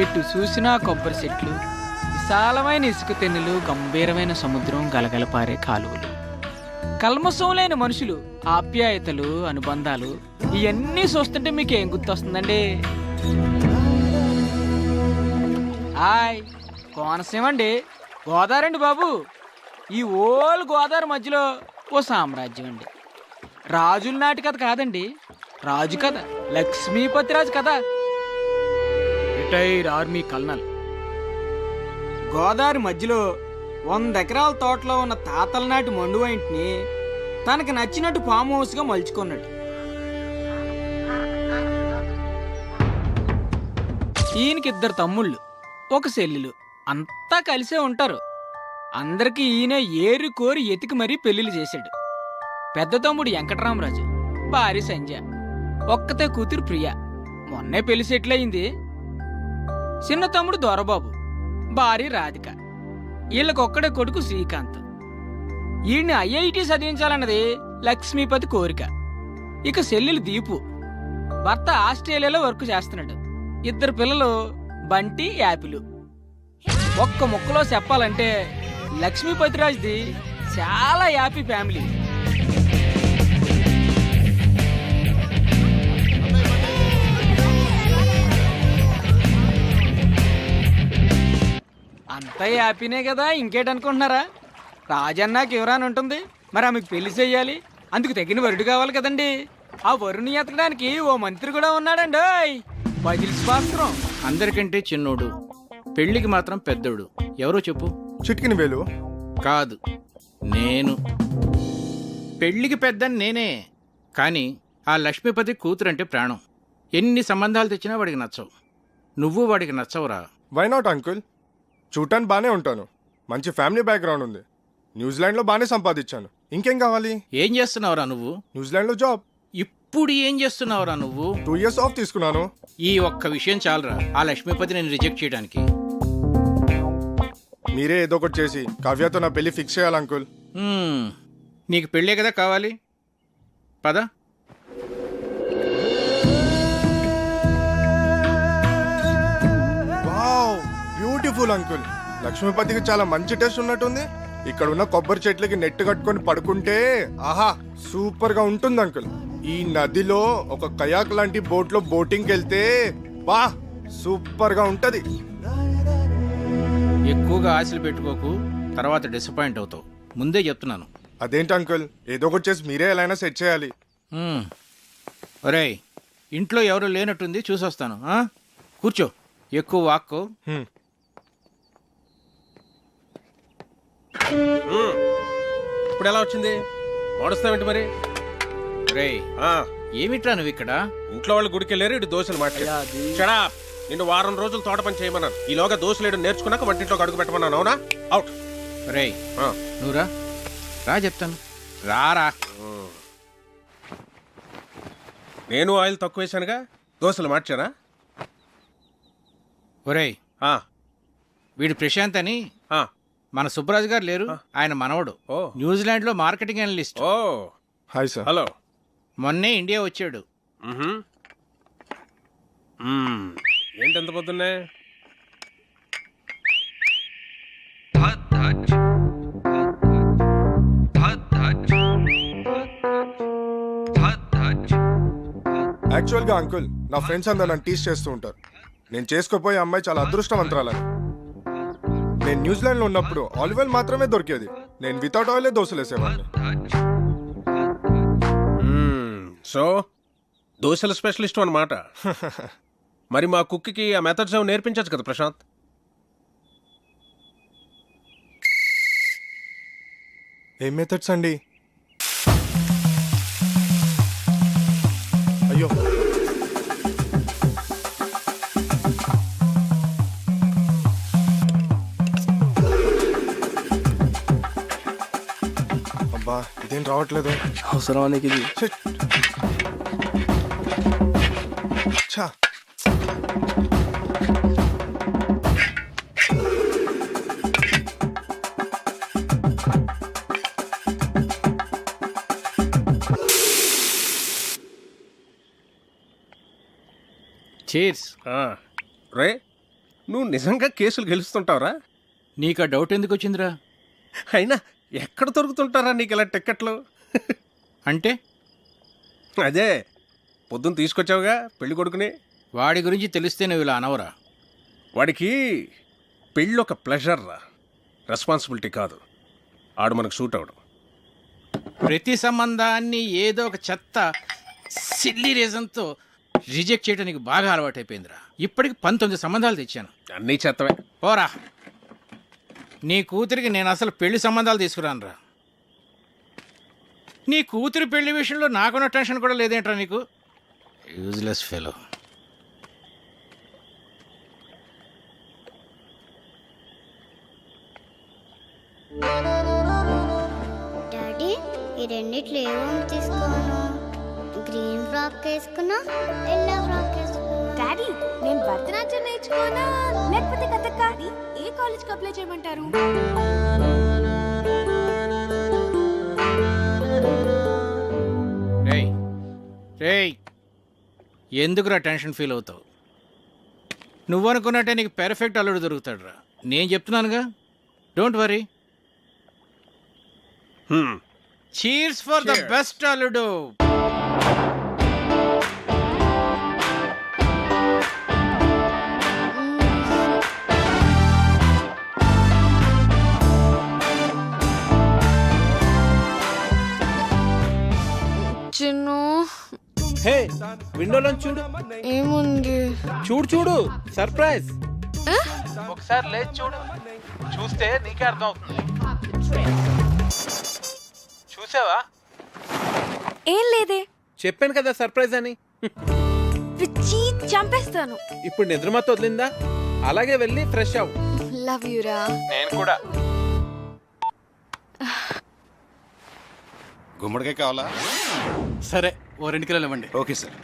ఎటు చూసినా కొబ్బరి చెట్లు, విశాలమైన ఇసుక తెన్నులు, గంభీరమైన సముద్రం, గలగలపారే కాలువలు, కల్మషం లేని మనుషులు, ఆప్యాయతలు, అనుబంధాలు, ఇవన్నీ చూస్తుంటే మీకు ఏం గుర్తొస్తుందండి? హాయ్, కోనసీమ అండి, గోదావరి అండి బాబు. ఈ ఓల్ గోదావరి మధ్యలో ఓ సామ్రాజ్యం అండి. రాజుల నాటి కథ కాదండి, రాజు కథ, లక్ష్మీపతి రాజు కథ. రిటైర్ ఆర్మీ కల్నల్ గోదావరి మధ్యలో 100 ఎకరాల తోటలో ఉన్న తాతల నాటి మండువైంటిని తనకి నచ్చినట్టు ఫామ్ హౌస్గా మలుచుకున్నాడు. ఈయనకి 2 తమ్ముళ్ళు, 1 చెల్లెలు, అంతా కలిసే ఉంటారు. అందరికీ ఈయన ఏరి కోరి ఎతికి మరీ పెళ్లిళ్ళు చేశాడు. పెద్ద తమ్ముడు వెంకటరామరాజు, భార్య సంజ, ఒక్కతే కూతురు ప్రియ, మొన్నే పెళ్లి సెటిల్ అయింది. చిన్న తమ్ముడు దొరబాబు, భార్య రాధిక, వీళ్ళకొక్కడే కొడుకు శ్రీకాంత్. ఈయన్ని ఐఐటి చదివించాలన్నది లక్ష్మీపతి కోరిక. ఇక చెల్లెలు దీపు, భర్త ఆస్ట్రేలియాలో వర్క్ చేస్తున్నాడు. 2 పిల్లలు బంటి, యాపిలు. ఒక్క ముక్కలో చెప్పాలంటే లక్ష్మీపతిరాజ్ది చాలా హ్యాపీ ఫ్యామిలీ. అంతా హ్యాపీనే కదా, ఇంకేటనుకుంటున్నారా? రాజన్నాకి ఎవరాని ఉంటుంది, మరి ఆమెకు పెళ్లి చెయ్యాలి, అందుకు తగిన వరుడు కావాలి కదండి. ఆ వరుని ఎతకడానికి ఓ మంత్రి కూడా ఉన్నాడండి, బజిల్స్ భాస్కరం. అందరికంటే చిన్నోడు, పెళ్లికి మాత్రం పెద్దోడు. ఎవరో చెప్పు. చిట్కిన వేలు కాదు, నేను. పెళ్లికి పెద్దని నేనే, కానీ ఆ లక్ష్మీపతి కూతురంటే ప్రాణం. ఎన్ని సంబంధాలు తెచ్చినా వాడికి నచ్చవు. నువ్వు వాడికి నచ్చవురా. Why not uncle? చూడటానికి బాగానే ఉంటాను, మంచి ఫ్యామిలీ బ్యాక్గ్రౌండ్ ఉంది, న్యూజిలాండ్లో బాగానే సంపాదించాను. ఇంకేం కావాలి? ఏం చేస్తున్నావురా నువ్వు? న్యూజిలాండ్లో జాబ్. ఇప్పుడు ఏం చేస్తున్నావురా నువ్వు? 2 years ఆఫ్ తీసుకున్నాను. ఈ ఒక్క విషయం చాలరా ఆ లక్ష్మీపతి నేను రిజెక్ట్ చేయడానికి. మీరే ఏదో ఒకటి చేసి కావ్యతో నా పెళ్లి ఫిక్స్ చేయాలి అంకుల్. నీకు పెళ్ళే కదా కావాలి, పద. Wow, beautiful uncle. లక్ష్మీపతికి చాలా మంచి టేస్ట్ ఉన్నట్టుంది. ఇక్కడ ఉన్న కొబ్బరి చెట్లకి నెట్ కట్టుకొని పడుకుంటే ఆహా సూపర్ గా ఉంటుంది అంకుల్. ఈ నదిలో ఒక కయాక్ లాంటి బోట్ లో బోటింగ్ వెళ్తే వా సూపర్ గా ఉంటది. ఎక్కువగా ఆశలు పెట్టుకోకు, తర్వాత డిసప్పాయింట్ అవుతావు, ముందే చెప్తున్నాను. అదేంటి అంకుల్, ఏదో ఒకటి చేసి మీరే ఎలా అయినా సెట్ చేయాలి. ఒరేయ్, ఇంట్లో ఎవరు లేనట్టుంది, చూసొస్తాను. కూర్చో, ఎక్కువ వాక్కో. ఇప్పుడు ఎలా వచ్చింది? వాడుస్తావేంటి మరి? రేయ్, ఏమిట్రా నువ్వు ఇక్కడ? ఇంట్లో వాళ్ళు గుడికి వెళ్ళారు, ఇటు దోశలు మాట్లాడా. నిన్ను వారం రోజులు తోట పని చేయమన్నాను. ఈలోగా దోశలేడు నేర్చుకున్నాక వంటింట్లో అడుగు పెట్టమన్నాను. అవునా? అవుట్. రేయ్, నువ్వురా, రా చెప్తాను, రారా. నేను ఆయిల్ తక్కువ వేసానుగా, దోశలు మార్చానా? ఒరేయ్, వీడు ప్రశాంత్ అని మన సుబ్బరాజు గారు లేరు, ఆయన మనవడు. న్యూజిలాండ్ లో మార్కెటింగ్ అనలిస్ట్. ఓ హాయ్ సార్. హలో. మొన్నే ఇండియా వచ్చాడు. ఏంటి ఎంత పొద్దున్నే? యాక్చువల్ గా అంకుల్, నా ఫ్రెండ్స్ అందరు నన్ను టీస్ చేస్తూ ఉంటారు. నేను చేసుకోపోయే అమ్మాయి చాలా అదృష్టవంతురాలని. నేను న్యూజిలాండ్ లో ఉన్నప్పుడు ఆలివ్ ఆయిల్ మాత్రమే దొరికేది. నేను వితౌట్ ఆయిలే దోశలు వేసేవాడిని. సో దోశల స్పెషలిస్ట్ అన్నమాట. మరి మా కుక్కి ఆ మెథడ్స్ ఏమో నేర్పించచ్చు కదా ప్రశాంత్? ఏం మెథడ్స్ అండి? అయ్యో, అబ్బా ఇదేం రావట్లేదు. అవసరం నీకు ఇది? ఛా, చీర్స్. రే నువ్వు నిజంగా కేసులు గెలుస్తుంటావురా? నీకు ఆ డౌట్ ఎందుకు వచ్చిందిరా? అయినా ఎక్కడ దొరుకుతుంటారా నీకు ఇలా టిక్కెట్లు? అంటే అదే పొద్దున్న తీసుకొచ్చావుగా పెళ్లి కొడుకుని. వాడి గురించి తెలిస్తే నువ్వు ఇలా అనవరా? వాడికి పెళ్ళి ఒక ప్లెజర్ రా, రెస్పాన్సిబిలిటీ కాదు. ఆడు మనకు సూట్ అవడం. ప్రతి సంబంధాన్ని ఏదో ఒక చెత్త సిల్లీ రీజన్తో రిజెక్ట్ చేయడం నీకు బాగా అలవాటైపోయిందిరా. ఇప్పటికి 19 సంబంధాలు తెచ్చాను. అన్నీ చెత్తవే. పోరా, నీ కూతురికి నేను అసలు పెళ్లి సంబంధాలు తీసుకురానురా. నీ కూతురి పెళ్లి విషయంలో నాకున్న టెన్షన్ కూడా లేదేంట్రా నీకు? Useless fellow. డాడీ ఈ రెండిట్లో ఏమో తీసుకోను. గ్రీన్ ఫ్రాక్ వేసుకున్నా, ఎల్లో ఫ్రాక్ వేసుకున్నా. డాడీ నేను భరతనాట్యం నేర్చుకోనా లేకపోతే కథక్? ఏ కాలేజ్కి అప్లై చేయమంటారు? రేయ్ రేయ్, ఎందుకురా టెన్షన్ ఫీల్ అవుతావు? నువ్వు అనుకున్నట్టే నీకు పెర్ఫెక్ట్ అల్లుడు దొరుకుతాడు రా. నేను చెప్తున్నానుగా, don't worry. Cheers for the best అల్లుడు. చిన్ను హే, విండోలో చూడు. ఏముంది? చూడు చూడు, సర్ప్రైజ్. ఒకసారి లేచి చూడు, చూస్తే నీకే అర్థం అవుతుంది. చూసావా? ఏం లేదే. చెప్పాను కదా సర్ప్రైజ్ అని. పిచ్చి చంపేస్తాను. ఇప్పుడు నిద్రమత వదిలిందా? అలాగే వెళ్ళి ఫ్రెష్ అవ్వు. లవ్ యూ రా. నేను కూడా. గుమ్మడికాయ కావాలా? సరే, ఓ 2 కిలోలు ఇవ్వండి. Okay sir.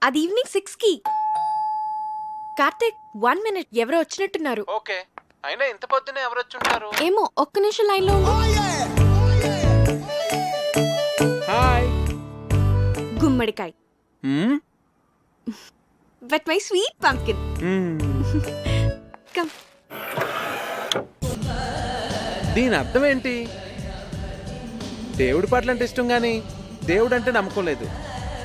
అది ఈవినింగ్ 6కి. కార్తిక్ 1 minute, ఎవరో వచ్చినట్టున్నారు. ఓకే, అయినా ఇంత పొద్దునే ఎవరు వచ్చి ఉంటారు? ఏమో, ఒక్క నిమిషం లైన్ లో ఉండు. హాయ్. గుమ్మడికాయ. But my sweet pumpkin. Come. దీని అర్థం ఏంటి? దేవుడి పాటలు అంటే ఇష్టం కానీ దేవుడు అంటే నమ్మకం లేదు.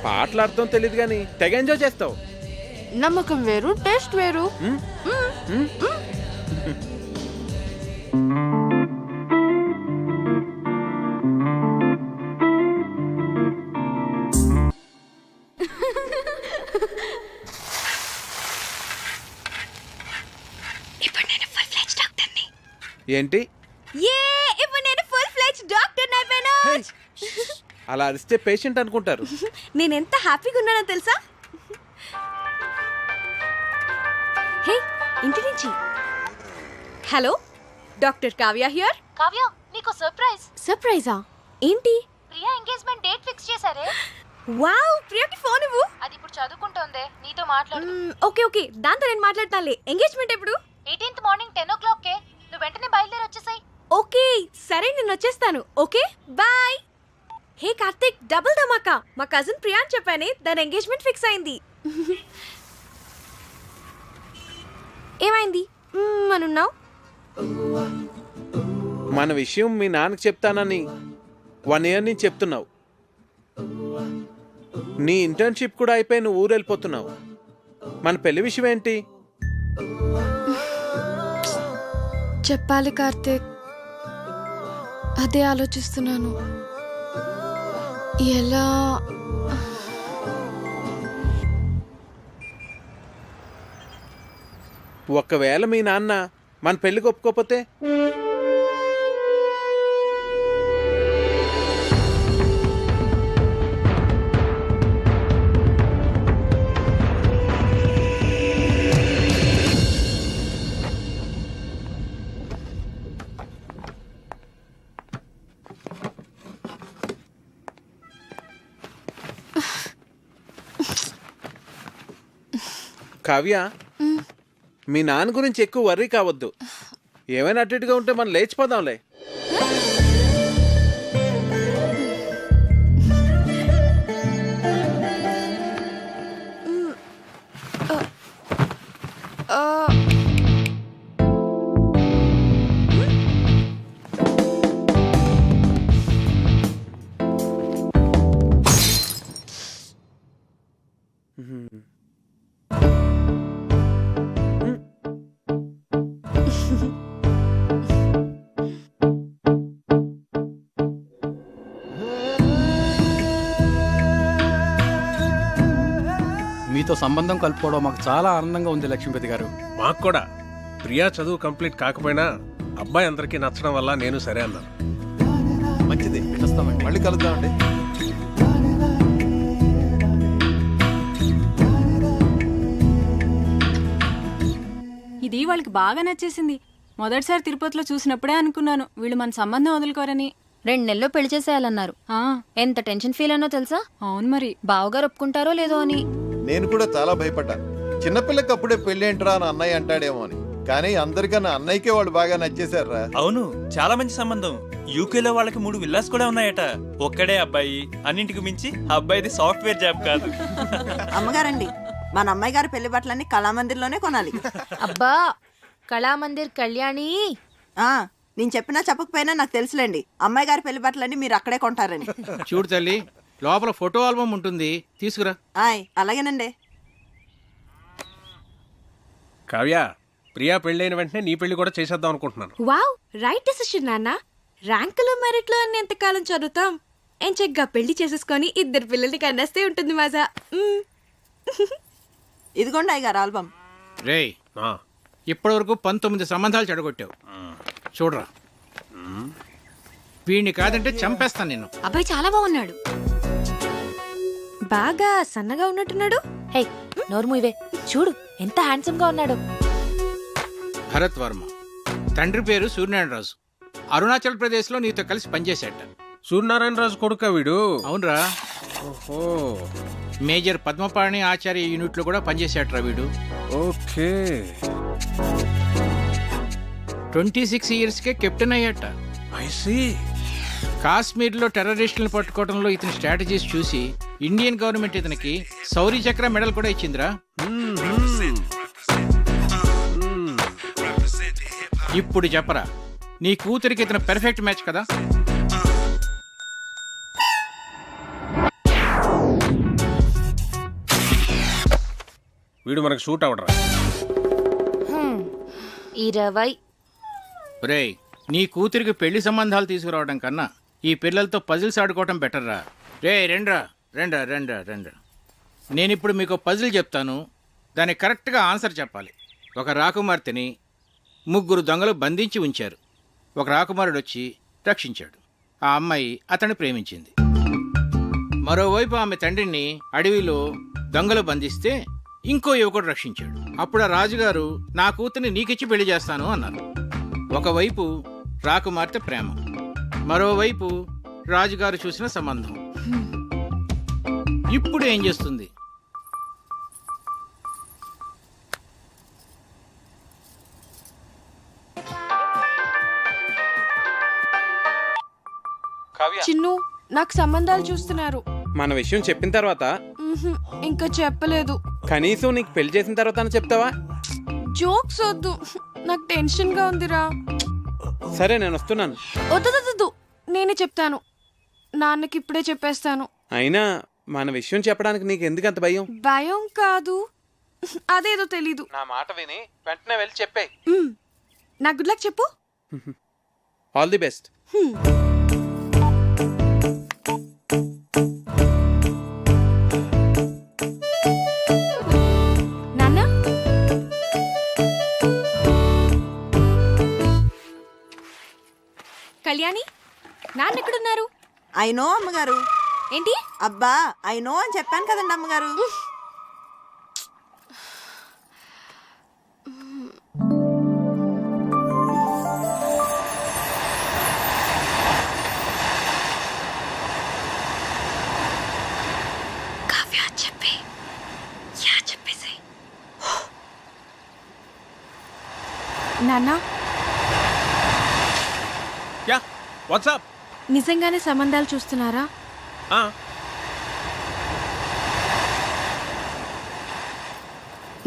పాటల అర్థం తెలియదు కానీ తెగ ఎంజాయ్ చేస్తావు. నమ్మకం వేరు, టేస్ట్ వేరు. ఇప్పుడు నేను ఫుల్ ఫ్లెడ్జ్ డాక్టర్ని. ఏంటి? ఇప్పుడు నేను ఫుల్ ఫ్లెడ్జ్ డాక్టర్ అయిపోయాను. అలా అరిస్తే పేషెంట్ అనుకుంటారు. నేను ఎంత హ్యాపీగా ఉన్నానో తెలుసా? హే, ఇంటి నుంచి. Hello, doctor Kavya here. Kavya, నీకు సర్ప్రైజ్. సర్ప్రైజా? ఏంటి? ప్రియా ఎంగేజ్మెంట్ డేట్ ఫిక్స్ చేశారే. వావ్, ప్రియాకి ఫోన్ ఇవ్వు. అది ఇప్పుడు చదువుకుంటోందే, నీతో మాట్లాడు. ఓకే ఓకే, దాంతో నేను మాట్లాడతానులే. ఎంగేజ్మెంట్ ఎప్పుడు? 18th మార్నింగ్ 10 o'clock కే. నువ్వు వెంటనే బయలుదేరి వచ్చేసాయి. ఓకే సరే, నేను వచ్చేస్తాను. Okay bye. Hey Karthik, double ధమాకా. మా కజిన్ ప్రియాన్ చెప్పానే, దాని ఎంగేజ్మెంట్ ఫిక్స్ అయింది. ఏమైంది అనున్నావు? మన విషయం మీ నాన్నకి చెప్తానని 1 year నుంచి చెప్తున్నావు. నీ ఇంటర్న్షిప్ కూడా అయిపోయి నువ్వు ఊరు వెళ్ళిపోతున్నావు. మన పెళ్లి విషయం ఏంటి? చెప్పాలి కార్తిక్, అదే ఆలోచిస్తున్నాను. ఎలా? ఒకవేళ మీ నాన్న మన పెళ్లికి ఒప్పుకోకపోతే? కావ్య, మీ నాన్న గురించి ఎక్కువ వర్రీ కావద్దు. ఏమైనా అటు ఇటుగా ఉంటే మనం లేచిపోదాంలే. మీతో సంబంధం కలుపుకోవడం మాకు చాలా ఆనందంగా ఉంది లక్ష్మీపతి గారు. మాకు కూడా ప్రియా చదువు కంప్లీట్ కాకపోయినా అబ్బాయి అందరికీ నచ్చడం వల్ల నేను సరే అన్నాను. మంచిది, వస్తామండి. మళ్ళీ కలుద్దామండి. ఇది వాళ్ళకి బాగా నచ్చేసింది. మొదటిసారి తిరుపతిలో చూసినప్పుడే అనుకున్నాను వీళ్ళు మన సంబంధం వదులుకోరని. 2 నెలల్లో పెళ్లి చేసేయాలన్నారు. ఎంత టెన్షన్ ఫీల్ అయినో తెలుసా? అవును మరి. బావగారు ఒప్పుకుంటారో లేదో అని. నేను కూడా చాలా భయపడ్డాను. చిన్నపిల్లకి అప్పుడే పెళ్లి ఏంట్రా అని అన్నయ్య అంటాడేమో అని. కానీ అందరికన్నా అన్నయ్యకే వాళ్ళు బాగా నచ్చేశారా. అవును, చాలా మంచి సంబంధం. యూకేలో వాళ్ళకి 3 విల్లాస్ కూడా ఉన్నాయట. ఒక్కడే అబ్బాయి, అన్నింటికి మించి అబ్బాయిది సాఫ్ట్వేర్ జాబ్ కాదు. అమ్మగారండి, మన అమ్మాయి గారి పెళ్లి బట్టలన్నీ కళామందిర్లోనే కొనాలి. అబ్బా, కళామందిర్ కళ్యాణి. నేను చెప్పినా చెప్పకపోయినా నాకు తెలుసులేండి, అమ్మాయి గారి పెళ్లి బట్టలన్నీ మీరు అక్కడే కొంటారని. చూడు తల్లి, లోపల ఫోటో ఆల్బమ్ ఉంటుంది, తీసుకురా. అలాగేనండి. కావ్య, ప్రియా పెళ్ళైన వెంటనే నీ పెళ్లి కూడా చేసేద్దాం అనుకుంటున్నాను. వావ్, రైట్ డెసిషన్ నాన్న. ర్యాంకులు మెరిట్లో అన్ని ఎంతకాలం చదువుతాం? ఎంచగ్గా పెళ్లి చేసేసుకొని 2 పిల్లల్ని కన్నేస్తే ఉంటుంది మజా. ఇదిగోండి అయ్యగారు ఆల్బమ్. రేయ్, ఇప్పటివరకు 19 సంబంధాలు చెడగొట్టావు. చూడరా, వీడిని కాదంటే చంపేస్తాను నేను. అబ్బాయి చాలా బాగున్నాడు. బాగా సన్నగా ఉన్నట్టున్నాడు. హే, నోర్ము ఇవే. చూడు ఎంత హ్యాండ్సమ్ గా ఉన్నాడు. భరత్ వర్మ, తండ్రి పేరు సూర్యనారాయణరాజు. అరుణాచల్ ప్రదేశ్ లో నీతో కలిసి పనిచేశాట. సూర్యనారాయణరాజు కొడుకా వీడు? అవునరా. ఓహో, మేజర్ పద్మపాణి ఆచార్య యూనిట్ లో కూడా పనిచేశాట్రా వీడు. ఓకే. 26 years కే కెప్టెన్ అయ్యాట. I see. కాశ్మీర్ లో టెర్రరిస్టులను పట్టుకోవడంలో ఇతని స్ట్రాటజీస్ చూసి ఇండియన్ గవర్నమెంట్ ఇతనికి శౌర్య చక్ర మెడల్ కూడా ఇచ్చిందిరా. ఇప్పుడు చెప్పరా, నీ కూతురికి ఇతను పెర్ఫెక్ట్ మ్యాచ్ కదా? వీడు మనకు షూట్ అవడరా. 20. రేయ్, నీ కూతురికి పెళ్లి సంబంధాలు తీసుకురావడం కన్నా ఈ పిల్లలతో పజిల్స్ ఆడుకోవటం బెటర్రా. రే రెండ్రా రెండ్రా రెండ్రా రెండ్రా. నేనిప్పుడు మీకు పజిల్ చెప్తాను, దానికి కరెక్ట్గా ఆన్సర్ చెప్పాలి. ఒక రాకుమార్తెని 3 దొంగలు బంధించి ఉంచారు. ఒక రాకుమారుడు వచ్చి రక్షించాడు. ఆ అమ్మాయి అతన్ని ప్రేమించింది. మరోవైపు ఆమె తండ్రిని అడవిలో దొంగలు బంధిస్తే ఇంకో యువకుడు రక్షించాడు. అప్పుడు ఆ రాజుగారు నా కూతుర్ని నీకిచ్చి పెళ్లి చేస్తాను అన్నారు. ఒకవైపు రాకుమార్తె ప్రేమ, మరోవైపు రాజుగారు చూసిన సంబంధం. ఇప్పుడు ఏం చేస్తుంది? చిన్ను, నాకు సంబంధాలు చూస్తున్నారు. మన విషయం చెప్పిన తర్వాత ఇంకా చెప్పలేదు. కనీసం నీకు పెళ్లి చేసిన తర్వాత చెప్తావా? జోక్స్ వద్దు, నాకు టెన్షన్ గా ఉందిరా. సరే, నేను వస్తున్నాను. వద్దు, నేనే చెప్తాను. నాన్నకి ఇప్పుడే చెప్పేస్తాను. అయినా మన విషయం చెప్పడానికి నీకు ఎందుకు అంత భయం? భయం కాదు, అదేదో తెలీదు. నా మాట విని వెంటనే వెళ్ళి చెప్పే. నా గుడ్ లక్ చెప్పు. All the best. నాన్న, కళ్యాణి, నాన్న ఎక్కడున్నారు? ఐ నో అమ్మగారు. ఏంటి? అబ్బా, ఐ నో అని చెప్పాను కదండి అమ్మగారు. నాన్న, యా, వాట్సాప్. నిజంగానే సంబంధాలు చూస్తున్నారా?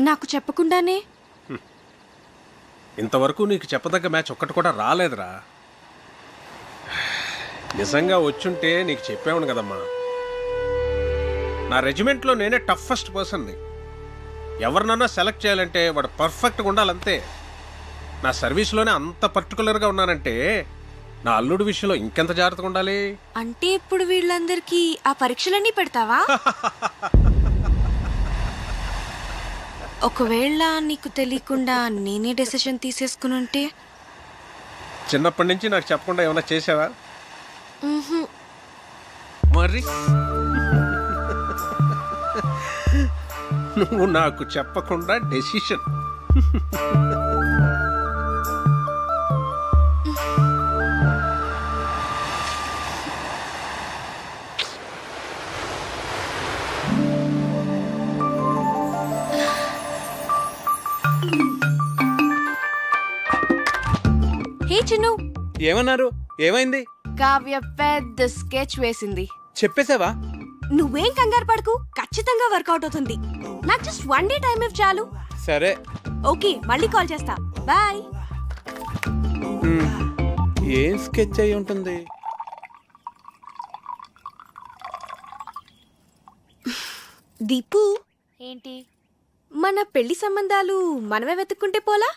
నాకు చెప్పకుండానే? ఇంతవరకు నీకు చెప్పదగ్గ మ్యాచ్ ఒక్కటి కూడా రాలేదురా. నిజంగా వచ్చుంటే నీకు చెప్పావును కదమ్మా. నా రెజిమెంట్లో నేనే టఫెస్ట్ పర్సన్ని. ఎవరినన్నా సెలెక్ట్ చేయాలంటే వాడు పర్ఫెక్ట్గా ఉండాలంతే. నా సర్వీస్లోనే అంత పర్టికులర్గా ఉన్నానంటే నా అల్లుడి విషయంలో ఇంకెంత జాగ్రత్తగా ఉండాలి. అంటే ఇప్పుడు వీళ్ళందరికీ ఆ పరీక్షలన్నీ పెడతావా? ఒకవేళ నీకు తెలియకుండా నేనే డెసిషన్ తీసేసుకుని ఉంటే? చిన్నప్పటి నుంచి నాకు చెప్పకుండా ఏమైనా చేసావా? మరి నువ్వు నాకు చెప్పకుండా డెసిషన్. హే చిన్ను, ఏమన్నారు? ఏమైంది? కావ్య పెద్ద స్కెచ్ వేసింది. చెప్పేసావా? నువ్వేం కంగారు పడకు, ఖచ్చితంగా వర్కౌట్ అవుతుంది. నాకు జస్ట్ 1 డే టైం ఇవ్వు చాలు. సరే. ఓకే, మళ్ళీ కాల్ చేస్తా. బాయ్. ఏం స్కెచ్ అయి ఉంటుంది? దీపు, ఏంటి? మన పెళ్లి సంబంధాలు మనమే వెతుక్కుంటే పోలా?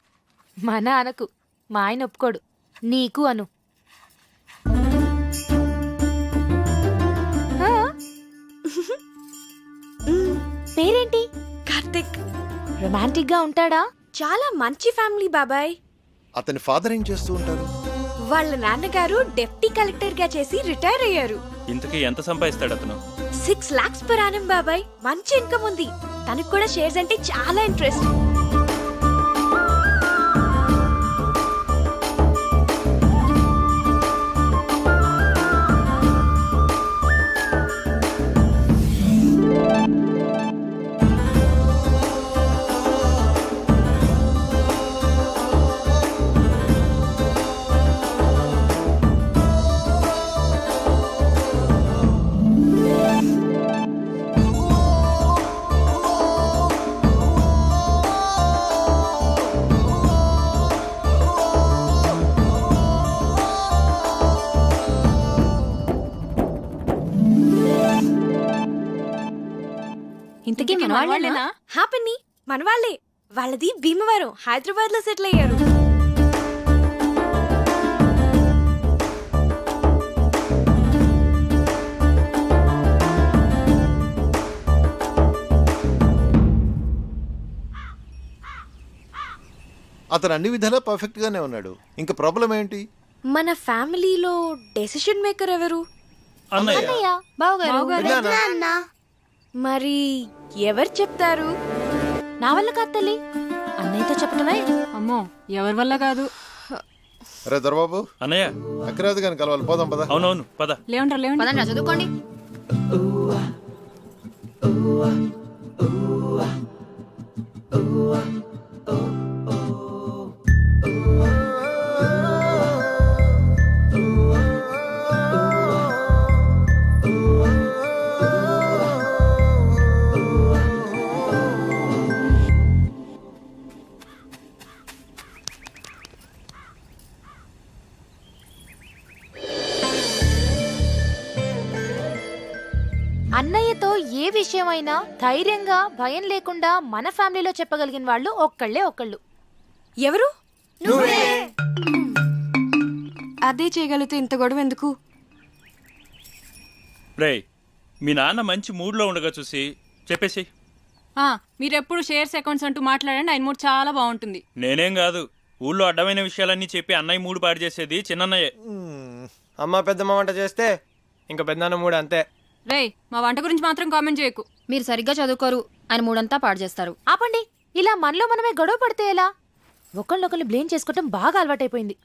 మన అనకు, మా ఆయన ఒప్పుకోడు. నీకు అను. పేరేంటి? కార్తిక్. రొమాంటిక్ గా ఉంటాడా? చాలా మంచి ఫ్యామిలీ బాబాయ్. అతని ఫాదర్ ఏం చేస్తూ ఉంటారు? వాళ్ళ నాన్నగారు డెప్యూటీ కలెక్టర్ గా చేసి రిటైర్ అయ్యారు. ఇంతకీ ఎంత సంపాదిస్తాడు అతను? 6 lakhs per annum బాబాయ్. మంచి ఇన్కమ్ ఉంది. తనకు కూడా షేర్స్ అంటే చాలా ఇంట్రెస్ట్. ఇంతకీ మన వాళ్ళేనా? హ్యాపీని మన వాళ్ళే. వాళ్ళది భీమవరం, హైదరాబాద్ లో సెటిల్ అయ్యారు. అతను అన్ని విధాలా పర్ఫెక్ట్ గానే ఉన్నాడు. ఇంకా ప్రాబ్లం ఏంటి? మన ఫ్యామిలీలో డెసిషన్ మేకర్ ఎవరు? అన్నయ్య. బావగారు. మరి ఎవరు చెప్తారు? నా వల్ల కాదు తల్లి, అన్నయ్యతో చెప్పడమే. అమ్మో, ఎవరి వల్ల కాదు. అరే దొరబాబు, అన్నయ్య. అక్కరాదు కానీ కలవాలి. పోదాం పద. అవునవును, పద. లేవండి. చదువుకోండి. అన్నయ్యతో ఏ విషయమైనా ధైర్యంగా భయం లేకుండా మన ఫ్యామిలీలో చెప్పగలిగిన వాళ్ళు ఒక్కళ్ళు. ఎవరు? అదే చేయగలిగితే ఇంత గొడవ ఎందుకు? రేయ్, మీ నాన్న మంచి మూడ్లో ఉండగా చూసి చెప్పేసి. మీరెప్పుడు షేర్స్ అకౌంట్స్ అంటూ మాట్లాడండి, ఆయన మూడు చాలా బాగుంటుంది. నేనేం కాదు, ఊళ్ళో అడ్డమైన విషయాలన్నీ చెప్పి అన్నయ్య మూడు పాడు చేసేది చిన్నన్నయ్యే. అమ్మ పెద్దమ్మ వంట చేస్తే ఇంకా పెద్దనాన్న మూడు అంతే. రేయ్, మా వంట గురించి మాత్రం కామెంట్ చేయకు. మీరు సరిగ్గా చదువుకోరు, ఆయన మూడంతా పాడు చేస్తారు. ఆపండి. ఇలా మనలో మనమే గొడవ పడితే ఎలా? ఒకళ్ళొకళ్ళు బ్లేమ్ చేసుకోవటం బాగా అలవాటైపోయింది.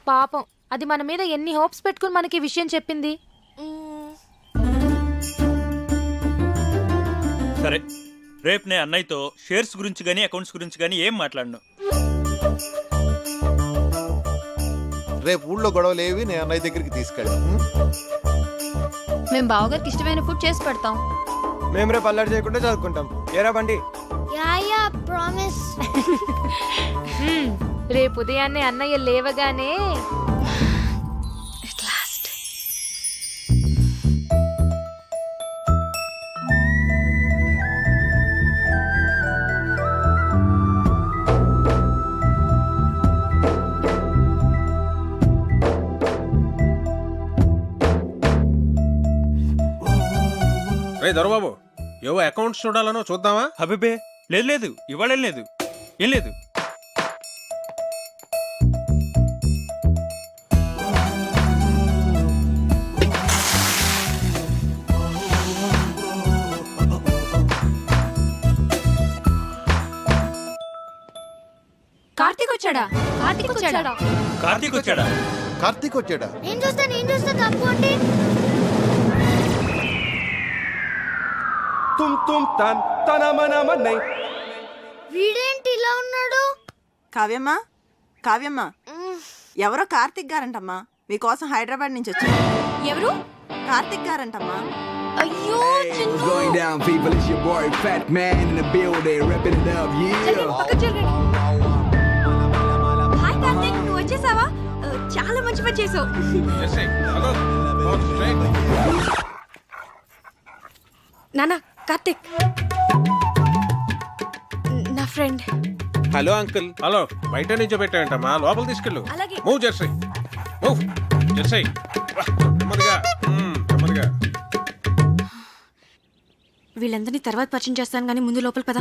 పాపం, అది మన మీద ఎన్ని హోప్స్ పెట్టుకుని మనకి విషయం చెప్పింది. సరే, రేపు నేను అన్నయ్యతో షేర్స్ గురించి కానీ అకౌంట్స్ గురించి కానీ ఏం మాట్లాడను. రేపు ఊళ్ళో గొడవలేవి నేను అన్నయ్య దగ్గరికి తీసుకెళ్ళాం. మేము బావగారికి ఇష్టమైన ఫుడ్ చేసి పెడతాం. మేము రేపు అల్లరి చేయకుండా చదువుకుంటాం. ఏరా బండి? Yeah promise. రేపు ఉదయాన్నే అన్నయ్య లేవగానే రే దొరబాబు, ఏవో అకౌంట్స్ చూడాలనో చూద్దామా? అబ్బే, లేదు లేదు ఇవాళ ఏం లేదు ఏం లేదు. కార్తీక్ వచ్చాడా? కార్తీక్ వచ్చాడా? కార్తీక్ వచ్చాడా? కార్తీక్ వచ్చాడా? నేను చూస్తా తప్పుకోండి. వీడేంటి ఇలా ఉన్నాడు? కావ్యమ్మా కావ్యమ్మా, ఎవరో కార్తీక్ గారంటమ్మా, మీకోసం హైదరాబాద్ నుంచి వచ్చారు. ఎవరు? కార్తీక్ గారంటమ్మా. అయ్యో Chinnu. Going down, people, it's your boy Fat Man in the building, repping it up, yeah. పక్కకు జరగండి. హాయ్ కార్తీక్, నువ్వు వచ్చేసావా? చాలా మంచి పని చేసావు. Jersey, hello, walk straight. నానా, కార్తీక్ నా ఫ్రెండ్. Hello uncle. హలో, బయట నుంచో పెట్టాయంటమ్మా, లోపల తీసుకెళ్ళు. అలాగే. Move Jersey, move Jersey. నెమ్మదిగా నెమ్మదిగా. వీళ్ళందరినీ తర్వాత పరిచయం చేస్తాను కానీ ముందు లోపల పద.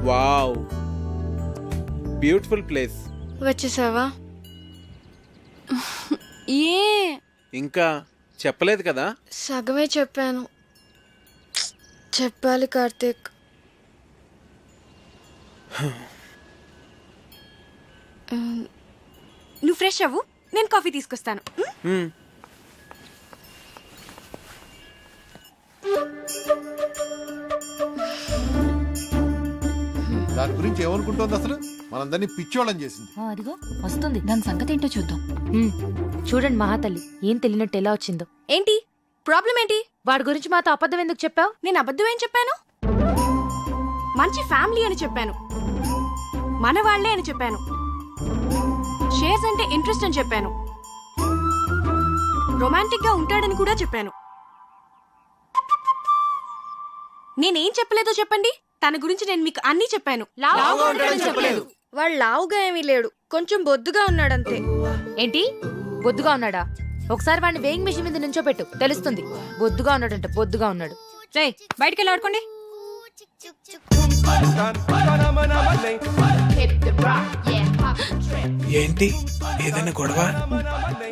Wow, beautiful place. వచ్చేసావా? ఏ ఇంకా చెప్పలేదు కదా? సగమే చెప్పాను. చెప్పాలి కార్తీక్. నువ్వు ఫ్రెష్ అవ్వు, నేను కాఫీ తీసుకొస్తాను. దాని గురించి ఏమనుకుంటోంది అసలు? మనందరినీ పిచ్చోళ్ళని చేసింది. అదిగో వస్తుంది, దాని సంగతి ఏంటో చూద్దాం. చూడండి మహాతల్లి, ఏం తెలియనట్టు ఎలా వచ్చిందో. ఏంటి ప్రాబ్లం ఏంటి? వాడి గురించి మాతో అబద్ధం ఎందుకు చెప్పావు? నేను అబద్ధం ఏం చెప్పాను? మంచి ఫ్యామిలీ అని చెప్పాను, మన వాళ్లే అని చెప్పాను, షేర్స్ అంటే ఇంట్రెస్ట్ అని చెప్పాను, రొమాంటిక్ గా ఉంటాడని కూడా చెప్పాను. నేనేం చెప్పలేదో చెప్పండి. తన గురించి నేను మీకు అన్నీ చెప్పాను. చెప్పలేదు. వాడు లావుగా ఏమీ లేడు, కొంచెం బొద్దుగా ఉన్నాడంతే. ఏంటి బొద్దుగా ఉన్నాడా? ఒకసారి వాడిని వేయింగ్ మిషన్ మీద నుంచోపెట్టు, తెలుస్తుంది. బొద్దుగా ఉన్నాడంట, బొద్దుగా ఉన్నాడు. రేయ్, బయటికి వెళ్ళి ఆడుకోండి. ఏంటి ఏదైనా గొడవ?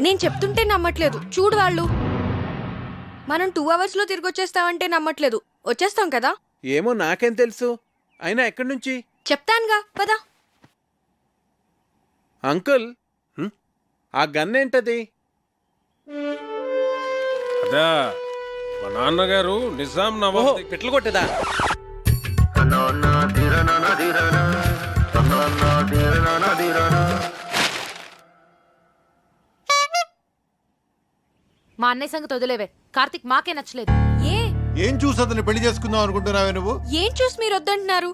నేను చెప్తుంటే నమ్మట్లేదు. చూడు వాళ్ళు. మనం 2 hours లో తిరిగి వచ్చేస్తామంటే నమ్మట్లేదు. వచ్చేస్తాం కదా? ఏమో నాకేం తెలుసు. అయినా ఎక్కడి నుంచి? చెప్తానుగా, పదా. అంకుల్, ఆ గన్ ఏంటది? అదా మా నాన్నగారు నిజాం ఓహో, నవాబ్ పిట్లు కొట్టేదా? మా అన్నయ్య సంగతి వదిలేవే. కార్తీక్ మాకే నచ్చలేదు. ఏం చూసి అతన్ని పెళ్లి చేసుకుందాం అనుకుంటున్నావే నువ్వు? ఏం చూసి మీరు వద్దంటున్నారు?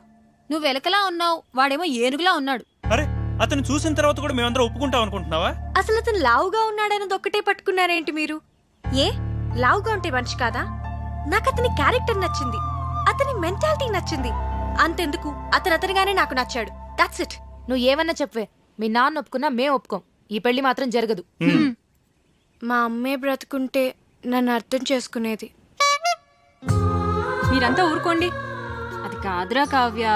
నువ్వు ఎలకలా ఉన్నావు, వాడేమో ఏనుగులా ఉన్నాడు. అరే, అతను చూసిన తర్వాత కూడా మేమందరం ఒప్పుకుంటాం అనుకుంటున్నావా? అసలు అతను లావుగా ఉన్నాడన్నది ఒక్కటే పట్టుకున్నారేంటి మీరు? ఏ లావుగా ఉంటే మనిషి కాదా? నాకు అతని క్యారెక్టర్ నచ్చింది, అతని మెంటాలిటీ నచ్చింది. అంతెందుకు, అతనిగానే నాకు నచ్చాడు. That's it. నువ్వు ఏమన్నా చెప్పవే, మీ నాన్న ఒప్పుకున్నా మేం ఒప్పుకోం. ఈ పెళ్లి మాత్రం జరగదు. మా అమ్మే బ్రతుకుంటే నన్ను అర్థం చేసుకునేది. మీరంతా ఊరుకోండి. అది కాదురా కావ్య,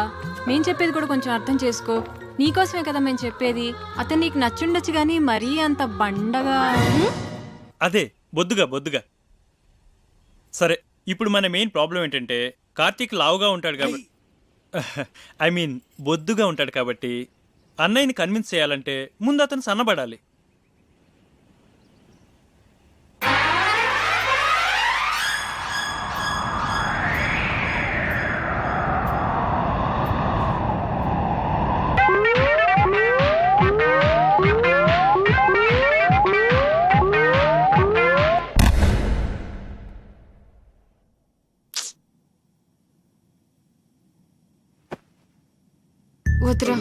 మేం చెప్పేది కూడా కొంచెం అర్థం చేసుకో. నీకోసమే కదా మేము చెప్పేది. అతను నీకు నచ్చుండొచ్చు గానీ మరీ అంత బండగా. అదే బొద్దుగా బొద్దుగా. సరే, ఇప్పుడు మన మెయిన్ ప్రాబ్లం ఏంటంటే కార్తీక్ లావుగా ఉంటాడు కాబట్టి, ఐ మీన్ బొద్దుగా ఉంటాడు కాబట్టి అన్నయ్యని కన్విన్స్ చేయాలంటే ముందు అతను సన్నబడాలి. వద్దురా,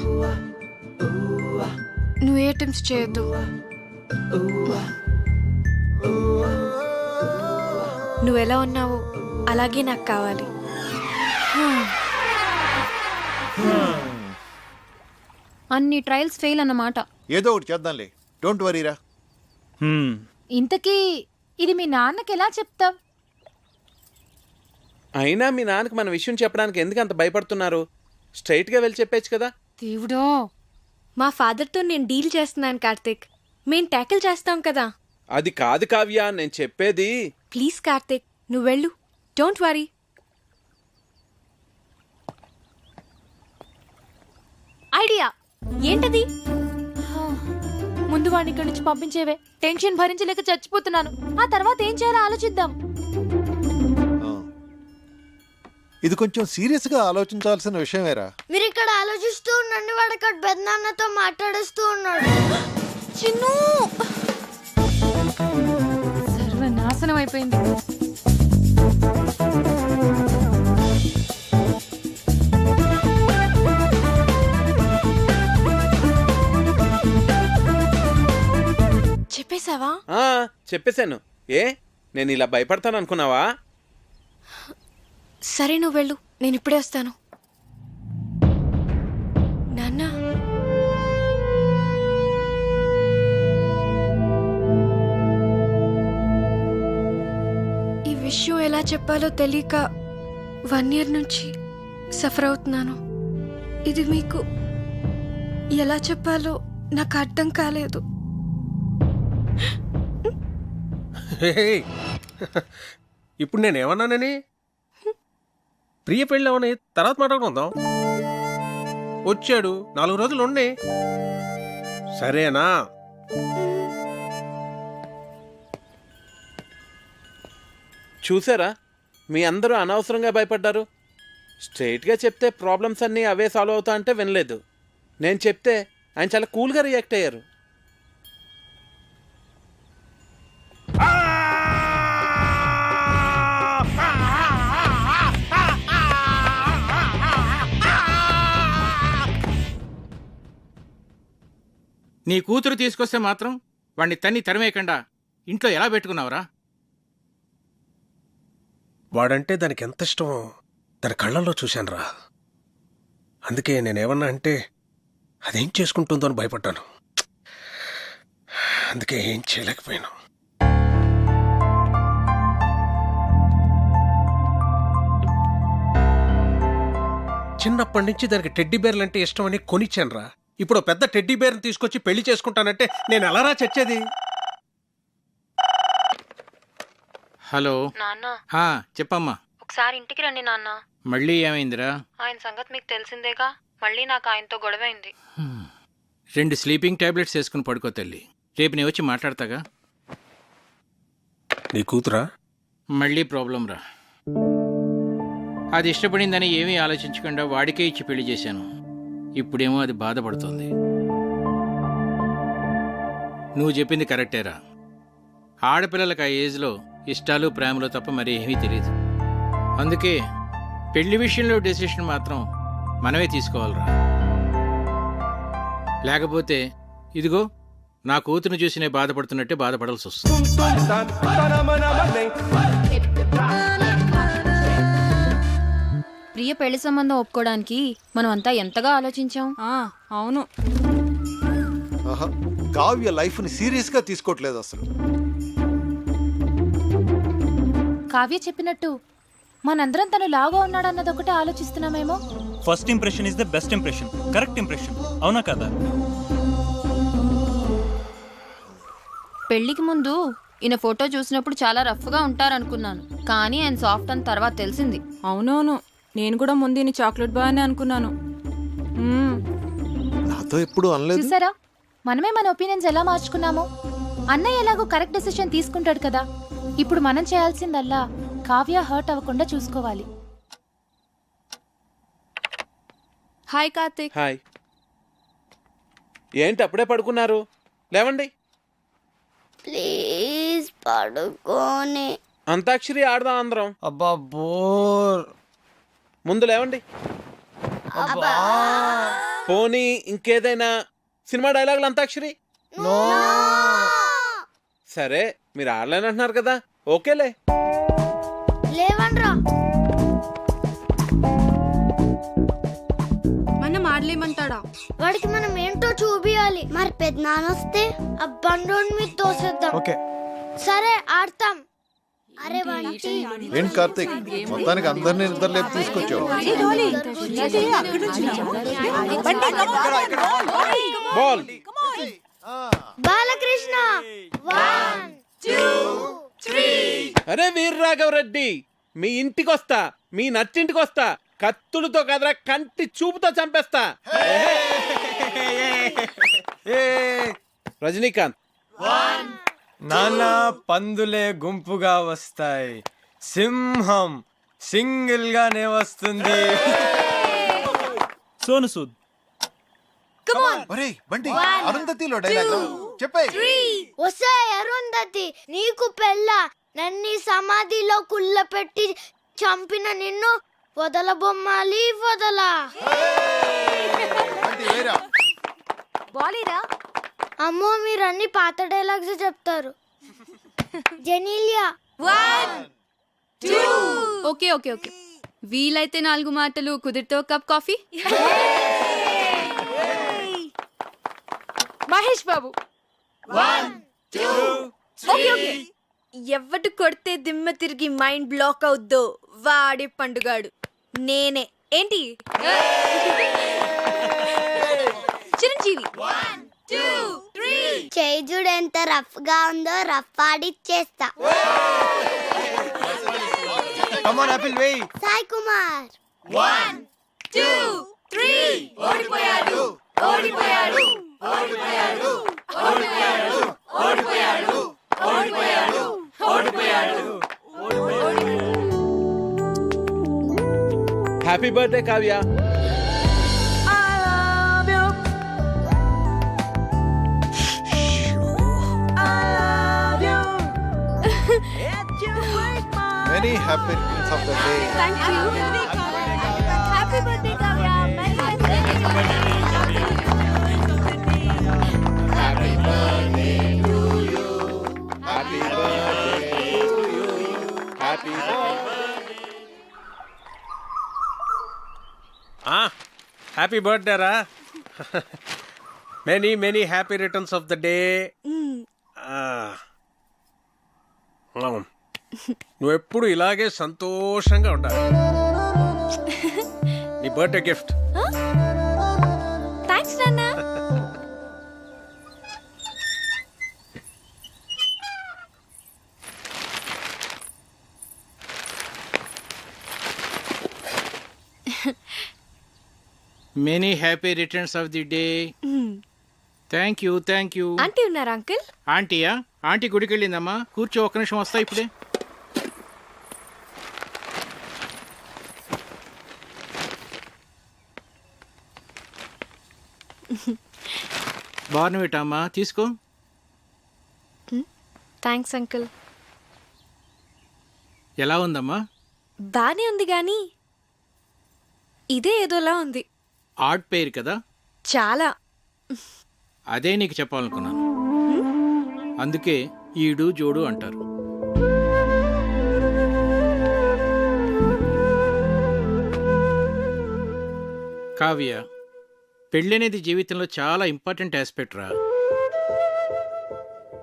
నువ్వు ఏ అటెంప్ట్స్ చేయొద్దు. నువ్వు ఎలా ఉన్నావో అలాగే నాకు కావాలి. అన్ని ట్రయల్స్ ఫెయిల్ అన్నమాట. ఏదో ఒకటి చేద్దాంలే, డోంట్ వరీరా. ఇంతకీ ఇది మీ నాన్నకి ఎలా చెప్తావ్? అయినా మీ నాన్నకి మన విషయం చెప్పడానికి ఎందుకు అంత భయపడుతున్నారు? స్ట్రైట్గా వెళ్ళి చెప్పేచ్చు కదా. దేవుడో, మా ఫాదర్తో నేను డీల్ చేస్తున్నాను కార్తిక్. మేం ట్యాకిల్ చేస్తాం కదా. అది కాదు కావ్య, నేను చెప్పేది. ప్లీజ్ కార్తిక్, నువ్వు వెళ్ళు. Don't worry. ఐడియా ఏంటది? ముందు వాడిని ఇక్కడి నుంచి పంపించేవే. టెన్షన్ భరించలేక చచ్చిపోతున్నాను. ఆ తర్వాత ఏం చేయాలో ఆలోచిద్దాం. ఇది కొంచెం సీరియస్ గా ఆలోచించాల్సిన విషయమేరా. మీరు ఇక్కడ ఆలోచిస్తూ ఉండండి, వాడు అక్కడ పెద్దనాన్నతో మాట్లాడుస్తూ ఉన్నాడు. చిన్ను, సర్వనాశనం అయిపోయింది. చెప్పేశావా? చెప్పేశాను. ఏ నేను ఇలా భయపడతాను అనుకున్నావా? సరే, నువ్వు వెళ్ళు, నేను ఇప్పుడే వస్తాను. నాన్న, ఈ విషయం ఎలా చెప్పాలో తెలియక 1 year నుంచి సఫర్ అవుతున్నాను. ఇది మీకు ఎలా చెప్పాలో నాకు అర్థం కాలేదు. ఇప్పుడు నేను ఏమన్నానని? ప్రియ పెళ్ళి అవని తర్వాత మాట్లాడుకుందాం. వచ్చాడు, 4 రోజులు ఉండి. సరేనా? చూసారా, మీ అందరూ అనవసరంగా భయపడ్డారు. స్ట్రైట్గా చెప్తే ప్రాబ్లమ్స్ అన్నీ అవే సాల్వ్ అవుతా అంటే వినలేదు. నేను చెప్తే ఆయన చాలా కూల్గా రియాక్ట్ అయ్యారు. నీ కూతురు తీసుకొస్తే మాత్రం వాణ్ణి తన్ని తరిమేయకుండా ఇంట్లో ఎలా పెట్టుకున్నావురా? వాడంటే దానికి ఎంత ఇష్టమో దాని కళ్ళల్లో చూశానురా. అందుకే నేనేమన్నా అంటే అదేం చేసుకుంటుందో అని భయపడ్డాను. అందుకే ఏం చేయలేకపోయాను. చిన్నప్పటి నుంచి దానికి టెడ్డీ బేర్లు అంటే ఇష్టం అని కొనిచ్చానురా. ఇప్పుడు పెద్ద టెడ్డీ బేర్ని తీసుకొచ్చి పెళ్లి చేసుకుంటానంటే నేను ఎలారా చచ్చేది? హలో నాన్న, చెప్పమ్మా. ఒకసారి ఇంటికి రండి నాన్న. మళ్ళీ ఏమైందిరా? ఆయన సంగతి మీకు తెలిసిందేగా. మళ్ళీ నాకు ఆయనతో గొడవైంది. 2 స్లీపింగ్ టాబ్లెట్స్ వేసుకుని పడుకో తల్లి. రేపు నేను వచ్చి మాట్లాడతాగా. నీ కూతురా? మళ్ళీ ప్రాబ్లం రా. అది ఇష్టపడిందని ఏమీ ఆలోచించకుండా వాడికే ఇచ్చి పెళ్లి చేశాను. ఇప్పుడేమో అది బాధపడుతోంది. నువ్వు చెప్పింది కరెక్టేరా. ఆడపిల్లలకు ఆ ఏజ్లో ఇష్టాలు ప్రేమలు తప్ప మరి ఏమీ తెలియదు. అందుకే పెళ్లి విషయంలో డెసిషన్ మాత్రం మనమే తీసుకోవాలిరా. లేకపోతే ఇదిగో నా కూతురుని చూసి నేను బాధపడుతున్నట్టే బాధపడాల్సి వస్తుంది. ప్రియ పెళ్లి సంబంధం ఒప్పుకోవడానికి మనం అంతా ఎంతగా ఆలోచించాం. అవును. కావ్య లైఫ్ ని సీరియస్ గా తీసుకోవట్లేదు అసలు. కావ్య చెప్పినట్టు మనందరం తను లావుగా ఉన్నాడన్నది ఒకటే ఆలోచిస్తున్నామేమో. First impression is the best impression. Correct impression, అవునా కదా? పెళ్లికి ముందు ఈయన ఫోటో చూసినప్పుడు చాలా రఫ్గా ఉంటారనుకున్నాను. కానీ ఆయన సాఫ్ట్ అని తర్వాత తెలిసింది. అవునవును, నేను కూడా ముందు ఈయన చాక్లెట్ బాగానే అనుకున్నాను. నాతో ఎప్పుడు అనలేదు. చూసారా, మనమే మన ఒపీనియన్స్ ఎలా మార్చుకున్నామో. అన్నయ్య ఎలాగో కరెక్ట్ డెసిషన్ తీసుకుంటాడు కదా. ఇప్పుడు మనం చేయాల్సిందల్లా కావ్య హర్ట్ అవ్వకుండా చూసుకోవాలి. హాయ్ కార్తిక్. హాయ్. ఏంటి అప్పుడే పడుకున్నారు? లేవండి. ప్లీజ్ పడుకోని. అంతాక్షరి ఆడదాం అందరం. అబ్బా బోర్. ముందు లేవండి. అబ్బా. పోనీ ఇంకేదైనా సినిమా డైలాగులు అంతాక్షరి? సరే మీరు ఆడలేనంటున్నారు కదా, ఓకేలే. లేవన్రా. మనం ఆడలేమంటాడా? వాడికి మనం ఏంటో చూపియాలి. మరి పెద్దనాన్న వస్తే ఆ బండోడి మీద తోసేద్దాం. ఓకే. సరే ఆడతాం. అరే బంటి. ఏంటి కార్తీక్, మొత్తానికి అందరినీ నిద్రలేపు తీసుకొచ్చావు. బాల్. బాలకృష్ణ 1 2 3. అరే వీర్రాఘవరెడ్డి, మీ ఇంటికి వస్తా, మీ నచ్చింటికి వస్తా, కత్తులతో కదరా కంటి చూపుతో చంపేస్తా. రజనీకాంత్. నానా పందులే గుంపుగా వస్తాయి, సింహం సింగిల్ గానే వస్తుంది. సోను సూద్. ఒరేయ్ బంటి, అరుంధతిలో డైలాగ్ చెప్పే. వస్తాయి అరుంధతి, నీకు పెళ్ళ నన్ని సమాధిలో కుళ్ళపెట్టి చంపిన నిన్ను వదల బొమ్మాలి వదలా. బాలీరా. అమ్మో మీరు అన్ని పాత డైలాగ్స్ చెప్తారు. జెనీలియా 1 2. ఓకే ఓకే ఓకే, వీలైతే 4 మాటలు, కుదిరితే ఒక cup coffee. Mahesh Babu 1 2 okay okay. ఎవడు కొడితే దిమ్మ తిరిగి మైండ్ బ్లాక్ అవుద్దో వాడే పండుగాడు. నేనే. ఏంటి? చిరంజీవి 1 2 3. చేజుడు ఎంత రఫ్ గా ఉందో రఫ్ ఆడిచ్చేస్తా. సాయి కుమార్ 1 2 3. ఓడిపోయాడు ఓడిపోయాడు ఓడిపోయాడు ఓడిపోయాడు ఓడిపోయాడు ఓడిపోయాడు ఓడిపోయాడు. Happy birthday Kavya. Many happy returns of the day. Thank you. Happy birthday Kavya. Happy birthday రా. Many many happy returns of the day. నువ్వెప్పుడు ఇలాగే సంతోషంగా ఉండాలి. నీ బర్త్డే గిఫ్ట్. థ్యాంక్స్ నాన్న. Many happy returns of the day. Thank you thank you. Aunty ఉన్నారా uncle? ఆంటీయా? ఆంటీ గుడికి వెళ్ళిందమ్మా. కూర్చో, ఒక్క నిమిషం వస్తా ఇప్పుడే. బార్నవిటా అమ్మా, తీసుకో. Thanks uncle. ఎలా ఉందమ్మా? బానే ఉంది గాని ఇదే ఏదోలా ఉంది. ఆడ్ పేరు కదా. చాలా. అదే నీకు చెప్పాలనుకున్నాను. అందుకే ఈడు జోడు అంటారు. కావ్య, పెళ్ళి అనేది జీవితంలో చాలా ఇంపార్టెంట్ ఆస్పెక్ట్ రా.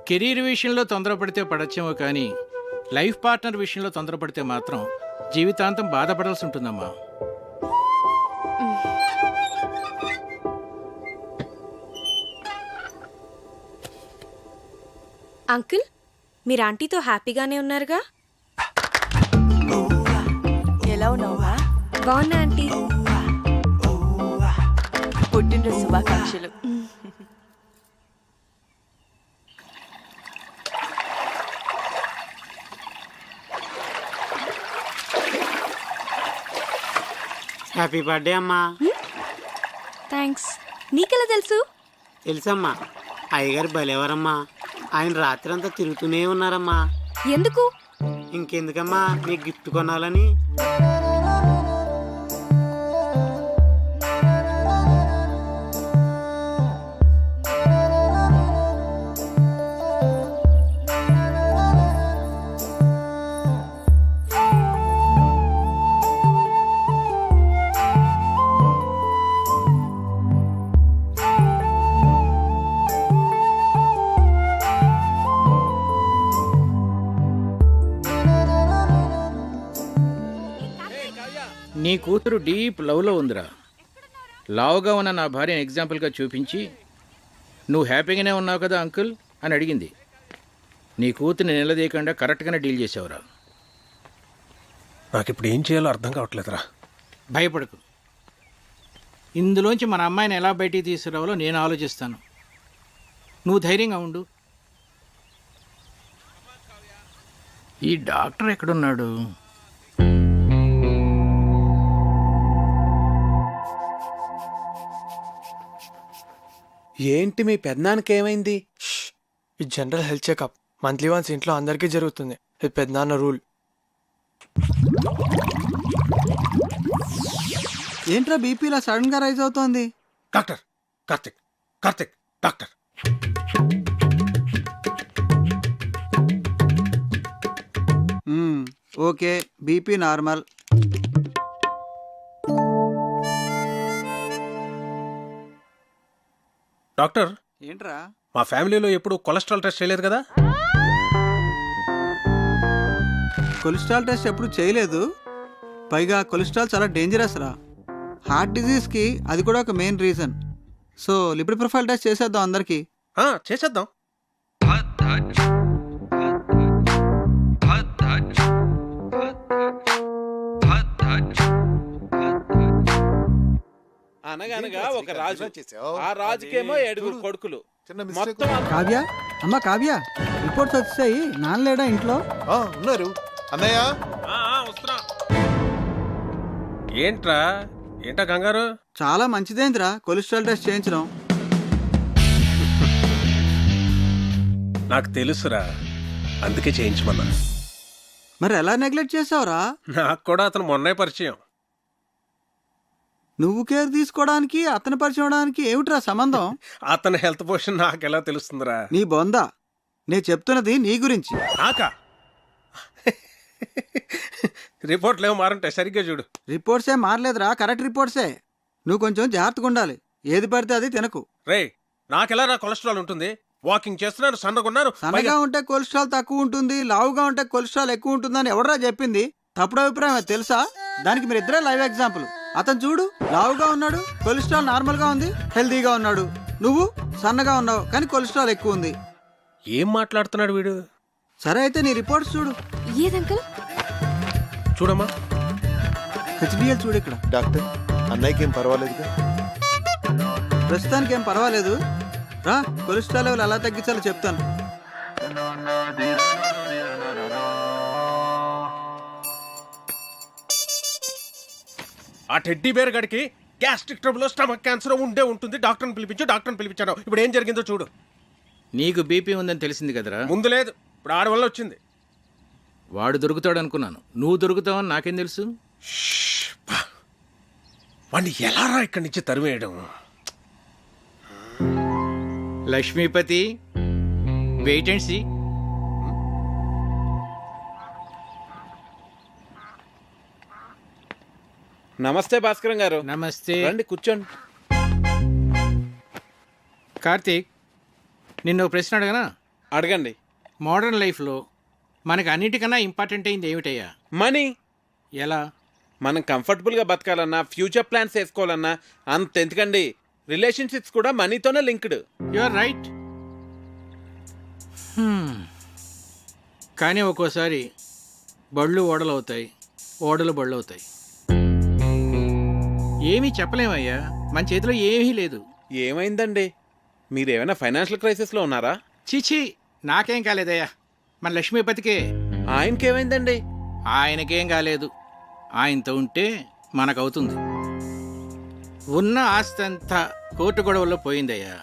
కెరీర్ విషయంలో తొందరపడితే పడచ్చేమో కానీ లైఫ్ పార్ట్నర్ విషయంలో తొందరపడితే మాత్రం జీవితాంతం బాధపడాల్సి ఉంటుందమ్మా. అంకుల్, మీరు ఆంటీతో హ్యాపీగానే ఉన్నారుగా? ఎలా ఉన్నావా? బాగున్నా ఆంటీ. పుట్టినరోజు శుభాకాంక్షలు. హ్యాపీ బర్త్డే అమ్మా. థ్యాంక్స్. నీకెలా తెలుసు? తెలుసమ్మా, అయ్యగారు భలేవారమ్మా. ఆయన రాత్రి అంతా తిరుగుతూనే ఉన్నారమ్మా. ఎందుకు? ఇంకెందుకమ్మా, నీకు గిఫ్ట్ కొనాలని. నీ కూతురు డీప్ లవ్లో ఉందిరా. లావుగా ఉన్న నా భార్యను ఎగ్జాంపుల్గా చూపించి నువ్వు హ్యాపీగానే ఉన్నావు కదా అంకుల్ అని అడిగింది. నీ కూతుర్ని నిలదీయకుండా కరెక్ట్గానే డీల్ చేసావురా. నాకు ఇప్పుడు ఏం చేయాలో అర్థం కావట్లేదురా. భయపడకు, ఇందులోంచి మన అమ్మాయిని ఎలా బయటికి తీసుకురావాలో నేను ఆలోచిస్తాను. నువ్వు ధైర్యంగా ఉండు. ఈ డాక్టర్ ఎక్కడున్నాడు? ఏంటి మీ పెద్దనాన్నకి ఏమైంది? ఇది general health checkup. Monthly once ఇంట్లో అందరికీ జరుగుతుంది. ఇది పెద్దనాన్న రూల్. ఏంట్రా బీపీ ఇలా సడన్ గా రైజ్ అవుతోంది? Doctor Karthik, Karthik doctor. Okay, BP normal. Doctor, ఏంట్రా? మా ఫ్యామిలీలో ఎప్పుడు కొలెస్ట్రాల్ టెస్ట్ చేయలేదు కదా? కొలెస్ట్రాల్ టెస్ట్ ఎప్పుడు చేయలేదు. పైగా కొలెస్ట్రాల్ చాలా డేంజరస్ రా. హార్ట్ డిజీజ్కి అది కూడా ఒక main reason. So lipid profile test చేసేద్దాం అందరికి. చేసేద్దాం. అనగనగా ఒక రాజు, ఆ రాజుకేమో 7 కొడుకులు. మొత్తం కావ్య, అమ్మ కావ్య, రిపోర్ట్స్ వచ్చాయి. నాన్నలేడా ఇంట్లో? ఉన్నారు అన్నయ్య. వస్తున్నా. ఏంటా కంగారు? చాలా మంచిదేంద్రా కొలెస్ట్రాల్ టెస్ట్ చేయించడం. నాకు తెలుసురా, అందుకే చేయించమన్నా. మరి ఎలా నెగ్లెక్ట్ చేసావురా? నాకు కూడా అతను మొన్నే పరిచయం. నువ్వు కేర్ తీసుకోవడానికి అతను పరిచయం అవడానికి ఏమిట్రా సంబంధం? అతని హెల్త్ పొజిషన్ నాకెలా తెలుస్తుందిరా? నీ బొందా, నేను చెప్తున్నది నీ గురించి. నాకా? రిపోర్ట్లు ఏమో మారంటే సరిగ్గా చూడు. రిపోర్ట్సే మారలేదురా, కరెక్ట్ రిపోర్ట్సే. నువ్వు కొంచెం జాగ్రత్తగా ఉండాలి. ఏది పడితే అది తినకు. రే, నాకెలా రా కొలెస్ట్రాల్ ఉంటుంది? వాకింగ్ చేస్తున్నాను, సన్నగున్నాను. సన్నగా ఉంటే కొలెస్ట్రాల్ తక్కువ ఉంటుంది, లావుగా ఉంటే కొలెస్ట్రాల్ ఎక్కువ ఉంటుందని ఎవడరా చెప్పింది? తప్పుడు అభిప్రాయం అది తెలుసా? దానికి మీరు ఇద్దరే లైవ్ ఎగ్జాంపుల్. అతను చూడు, లావుగా ఉన్నాడు, కొలెస్ట్రాల్ నార్మల్ గా ఉంది, హెల్దీగా ఉన్నాడు. నువ్వు సన్నగా ఉన్నావు కానీ కొలెస్ట్రాల్ ఎక్కువ ఉంది. ఏం మాట్లాడుతున్నాడు వీడు? సరే అయితే నీ రిపోర్ట్స్ చూడు. ఏదంకల్? చూడమ్మా, హెచ్డిఎల్ చూడు. ఇక్కడ డాక్టర్, అన్నయ్యకి ఏం పర్వాలేదుగా? ప్రస్తుతానికి ఏం పర్వాలేదు. రా, కొలెస్ట్రాల్ లెవెల్ ఎలా తగ్గించాలో చెప్తాను. ఆ టెడ్డీ బేర్ గడికి గ్యాస్ట్రిక్ ట్రబుల్, స్టమక్ క్యాన్సర్ ఉంటుంది. డాక్టర్ని పిలిపించాను. ఇప్పుడు ఏం జరిగిందో చూడు. నీకు బీపీ ఉందని తెలిసింది కదరా? ముందు లేదు, ఇప్పుడు ఆడి వల్ల వచ్చింది. వాడు దొరుకుతాడు అనుకున్నాను, నువ్వు దొరుకుతావని నాకేం తెలుసు? వాడిని ఎలా రా ఇక్కడి నుంచి తరివేయడం? Lakshmipathi, wait and see. Namaste Bhaskaram గారు. నమస్తే. రండి కూర్చోండి. కార్తీక్, నిన్న ఒక ప్రశ్న అడగనా? అడగండి. మోడర్న్ లైఫ్లో మనకు అన్నిటికన్నా ఇంపార్టెంట్ అయింది ఏమిటయ్యా? మనీ. ఎలా? మనం కంఫర్టబుల్గా బతకాలన్నా, ఫ్యూచర్ ప్లాన్స్ వేసుకోవాలన్నా అంత ఎందుకండి, రిలేషన్షిప్స్ కూడా మనీతోనే లింక్డ్. You are right. కానీ ఒక్కోసారి బళ్ళు ఓడలు అవుతాయి, ఓడలు బళ్ళు అవుతాయి. ఏమీ చెప్పలేమయ్యా, మన చేతిలో ఏమీ లేదు. ఏమైందండి? మీరేమైనా ఫైనాన్షియల్ క్రైసిస్లో ఉన్నారా? చీచీ, నాకేం కాలేదయ్యా, మన లక్ష్మీపతికే. ఆయనకేమైందండి? ఆయనకేం కాలేదు. ఆయనతో ఉంటే మనకవుతుంది. ఉన్న ఆస్తి అంతా కోర్టు గొడవల్లో పోయిందయ్యా.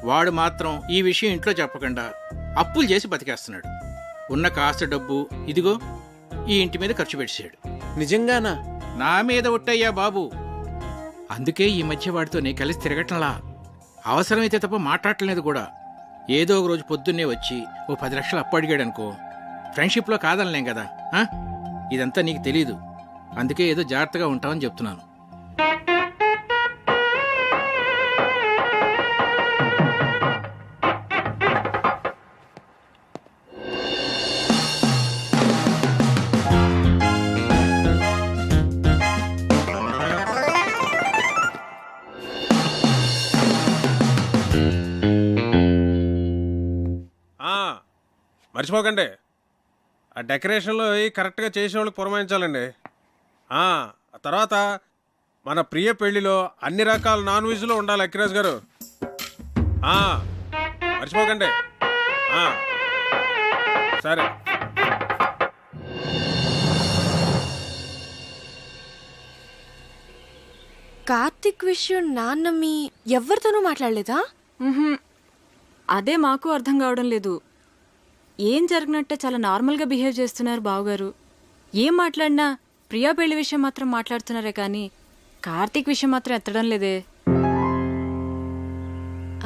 వాడు మాత్రం ఈ విషయం ఇంట్లో చెప్పకుండా అప్పులు చేసి బతికేస్తున్నాడు. ఉన్న కాస్త డబ్బు ఇదిగో ఈ ఇంటి మీద ఖర్చు పెట్టాడు. నిజంగానా? నా మీద ఒట్టయ్యా బాబు. అందుకే ఈ మధ్య వాడితో నీ కలిసి తిరగట్లా. అవసరమైతే తప్ప మాట్లాడలేదు కూడా. ఏదో ఒక రోజు పొద్దున్నే వచ్చి ఓ 10 లక్షలు అప్పు అడిగాడు అనుకో, ఫ్రెండ్షిప్లో కాదనలేం కదా. ఇదంతా నీకు తెలీదు, అందుకే ఏదో జాగ్రత్తగా ఉంటామని చెప్తున్నాను. మర్చిపోకండి, ఆ డెకరేషన్లో కరెక్ట్గా చేసే వాళ్ళకి పురమాయించాలండి. ఆ తర్వాత మన ప్రియ పెళ్లిలో అన్ని రకాల నాన్ వెజ్లో ఉండాలి అక్కిరాజ్ గారు. మర్చిపోకండి. సరే. కార్తిక్ విషయం నాన్న మీ ఎవరితోనూ మాట్లాడలేదా? అదే మాకు అర్థం కావడం లేదు. ఏం జరిగినట్టే చాలా నార్మల్గా బిహేవ్ చేస్తున్నారు బావగారు. ఏం మాట్లాడినా ప్రియా పెళ్లి విషయం మాత్రం మాట్లాడుతున్నారే కానీ కార్తీక్ విషయం మాత్రం ఎత్తడం లేదే.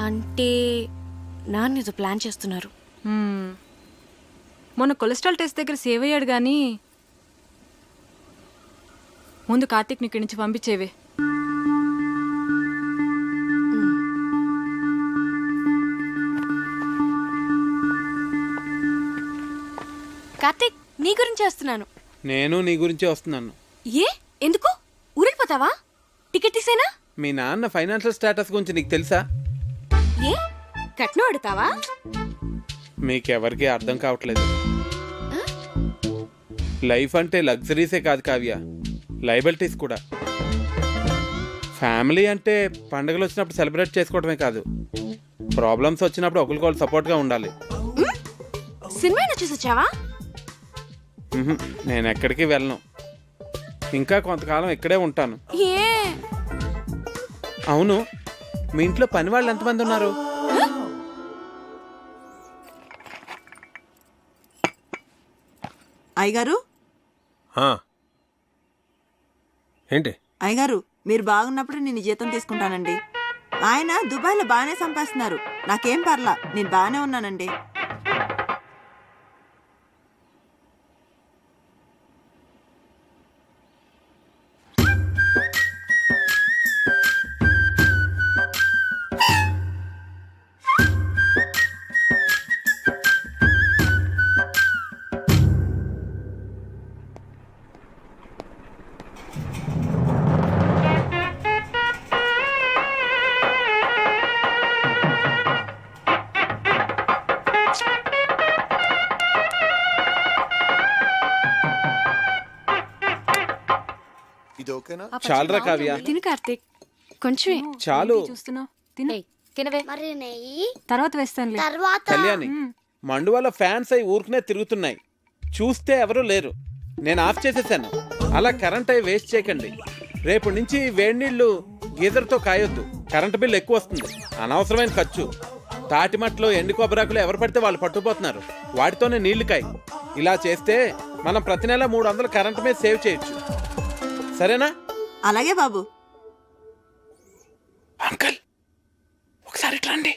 అంటే నాన్న ఏదో ప్లాన్ చేస్తున్నారు. మొన్న కొలెస్ట్రాల్ టెస్ట్ దగ్గర సేవ్ అయ్యాడు కానీ ముందు కార్తీక్ని ఇక్కడి నుంచి పంపించేవే. కార్తిక్, నీ గురించి వస్తున్నాను. నేను నీ గురించే వస్తున్నాను. ఏ ఎందుకు ఊరిపోతావా? టికెట్ తీసేనా? మీ నాన్న ఫైనాన్షియల్ స్టేటస్ గురించి నీకు తెలుసా? ఏ కట్నం అడుగుతావా? మీకెవరికి అర్థం కావట్లేదు. లైఫ్ అంటే లగ్జరీసే కాదు కావ్య, లయబిలిటీస్ కూడా. ఫ్యామిలీ అంటే పండుగలు వచ్చినప్పుడు సెలబ్రేట్ చేసుకోవడమే కాదు, ప్రాబ్లమ్స్ వచ్చినప్పుడు ఒకరికొకరు సపోర్ట్గా ఉండాలి. సినిమా చూసి వచ్చావా? నేను ఎక్కడికి వెళ్ళను, ఇంకా కొంతకాలం ఇక్కడే ఉంటాను. ఏ అవును, మీ ఇంట్లో పని వాళ్ళు ఎంతమంది ఉన్నారు? అయ్యగారు, ఏంటి అయ్యగారు, మీరు బాగున్నప్పుడు నేను జీతం తీసుకుంటానండి. ఆయన దుబాయ్లో బాగానే సంపాదిస్తున్నారు, నాకేం పర్లా, నేను బాగానే ఉన్నానండి. చాలురా కావ్య, తిను కార్తిక్, కొంచెం చాలు. చూస్తున్నావు, తిను. మరి నెయ్యి తర్వాత వేస్తాను. తర్వాత కళ్యాణి, మండువాల ఫ్యాన్స్ అయి ఊరుకునే తిరుగుతున్నాయి, చూస్తే ఎవరూ లేరు. నేను ఆఫ్ చేసేసాను. అలా కరెంట్ అయి వేస్ట్ చేయకండి. రేపు నుంచి వేడి నీళ్లు గీజర్తో కాయొద్దు, కరెంట్ బిల్ ఎక్కువ వస్తుంది, అనవసరమైన ఖర్చు. తాటిమట్లో ఎండు కొబ్బరాకులు ఎవరు పడితే వాళ్ళు పట్టుకుపోతున్నారు, వాటితోనే నీళ్లు కాయి. ఇలా చేస్తే మనం ప్రతి నెల 300 కరెంట్ మీద సేవ్ చేయొచ్చు. సరేనా? అలాగే బాబు. అంకల్, ఒకసారి ఇటు రండి.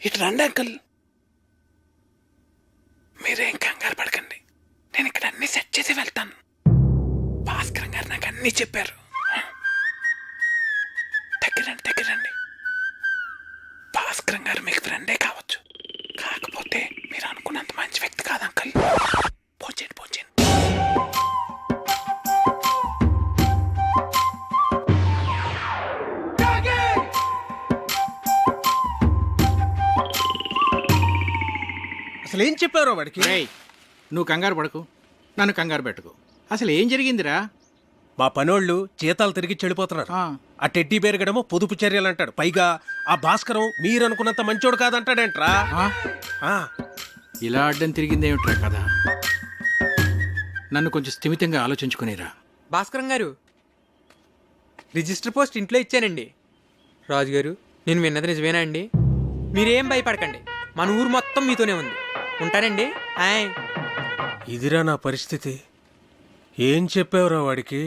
ఇటు రండి అంకల్. మీరేం కంగారు పడకండి, నేను ఇక్కడ అన్ని సెట్ చేసి వెళ్తాను. భాస్కర్ గారు నాకు అన్ని చెప్పారు. దగ్గరండి. భాస్కర్ గారు మీకు ఫ్రెండే కావచ్చు, కాకపోతే మీరు అనుకున్నంత మంచి వ్యక్తి కాదు అంకల్. పోచేయండి. అసలు ఏం చెప్పారో వాడికి? నువ్వు కంగారు పడకు, నన్ను కంగారు పెట్టుకు. అసలు ఏం జరిగిందిరా? మా పనోళ్ళు జీతాలు తిరిగి చెడిపోతున్నారు. ఆ టెడ్డీ బేరగడమో పొదుపు చర్యలు అంటాడు, పైగా ఆ భాస్కరం మీరు అనుకున్నంత మంచోడు కాదంటాడేంట్రా. ఇలా అడ్డం తిరిగిందేమిట్రా కదా? నన్ను కొంచెం స్థిమితంగా ఆలోచించుకునేరా. భాస్కరం గారు, రిజిస్టర్ పోస్ట్ ఇంట్లో ఇచ్చానండి. రాజుగారు, నేను విన్నది నిజమేనా అండి? మీరేం భయపడకండి, మన ఊరు మొత్తం మీతోనే ఉంది. ఉంటానండి. ఇదిరా నా పరిస్థితి. ఏం చెప్పావురా వాడికి?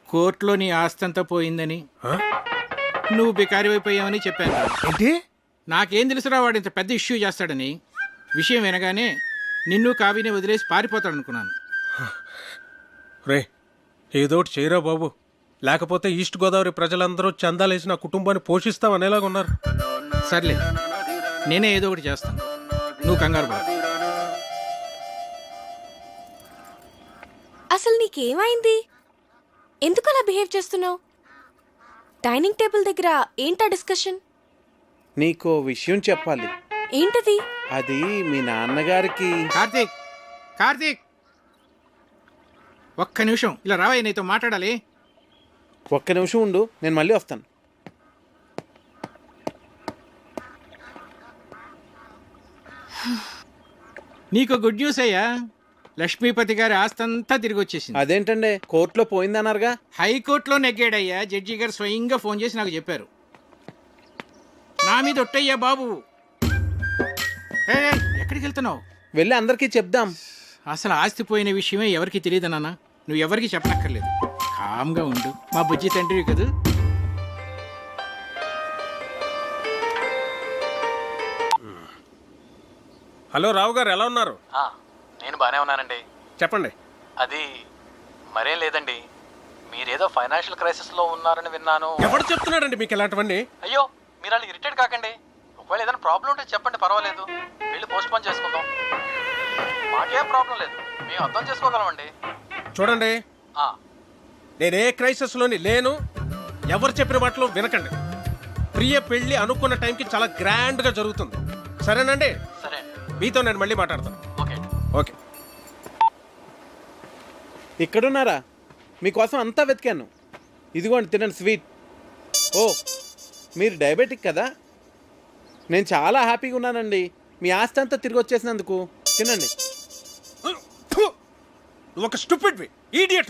కోర్టులో నీ ఆస్తంతా పోయిందని, నువ్వు బికారి అయిపోయావని చెప్పాను. ఏంటి? నాకేం తెలుసురా వాడు ఇంత పెద్ద ఇష్యూ చేస్తాడని. విషయం వినగానే నిన్ను కావిని వదిలేసి పారిపోతాడనుకున్నాను. రే, ఏదోటి చేయరా బాబు, లేకపోతే ఈస్ట్ గోదావరి ప్రజలందరూ చందాలేసి నా కుటుంబాన్ని పోషిస్తామనేలాగా ఉన్నారు. సర్లే, నేనే ఏదో ఒకటి చేస్తాను, నువ్వు కంగారు పడ. అసలు నీకేమైంది? ఎందుకు అలా బిహేవ్ చేస్తున్నావు? డైనింగ్ టేబుల్ దగ్గర ఏంటా డిస్కషన్? నీకో విషయం చెప్పాలి. ఏంటది? అది మీ నాన్నగారికి. కార్తీక్, కార్తీక్, ఒక్క నిమిషం ఇలా రావయ్య, నీతో మాట్లాడాలి. ఒక్క నిమిషం ఉండు, నేను మళ్ళీ వస్తాను. నీకు గుడ్ న్యూస్ అయ్యా, లక్ష్మీపతి గారి ఆస్తంతా తిరిగి వచ్చేసింది. అదేంటండి, కోర్టులో పోయిందన్నారుగా? హైకోర్టులో నెగ్గాడయ్యా. జడ్జి గారు స్వయంగా ఫోన్ చేసి నాకు చెప్పారు. నా మీద ఒట్టయ్యా బాబు. ఎక్కడికి వెళ్తున్నావు? వెళ్ళి అందరికీ చెప్దాం. అసలు ఆస్తి పోయిన విషయమే ఎవరికి తెలియదు నాన్న. నువ్వు ఎవరికి చెప్పనక్కర్లేదు. కామ్గా ఉండు, మా బుజ్జి తండ్రి కదా. హలో రావు గారు, ఎలా ఉన్నారు? నేను బాగానే ఉన్నానండి. చెప్పండి. అది మరేం లేదండి, మీరేదో ఫైనాన్షియల్ క్రైసిస్లో ఉన్నారని విన్నాను. ఎవరు చెప్తున్నాడండి మీకు ఇలాంటివన్నీ? అయ్యో, మీరు వాళ్ళు ఇరిటేట్ కాకండి. ఒకవేళ ఏదైనా ప్రాబ్లం ఉంటే చెప్పండి, పర్వాలేదు. వెళ్ళి పోస్ట్ పోన్ చేసుకుందాం. మాకేం ప్రాబ్లం లేదు, మేము అర్థం చేసుకోగలమండి. చూడండి, నేనే క్రైసిస్లోని లేను. ఎవరు చెప్పిన మాటలు వినకండి. ప్రియ పెళ్లి అనుకున్న టైంకి చాలా గ్రాండ్గా జరుగుతుంది. సరేనండి? సరే, మీతో నేను మళ్ళీ మాట్లాడతాను. Okay okay. ఇక్కడున్నారా? మీకోసం అంతా వెతికాను. ఇదిగోండి, తినండి స్వీట్. ఓ, మీరు డయాబెటిక్ కదా? నేను చాలా హ్యాపీగా ఉన్నానండి మీ ఆస్తి అంతా తిరిగి వచ్చేసినందుకు. తినండి. ఒక స్టూపిడ్ ఈడియట్.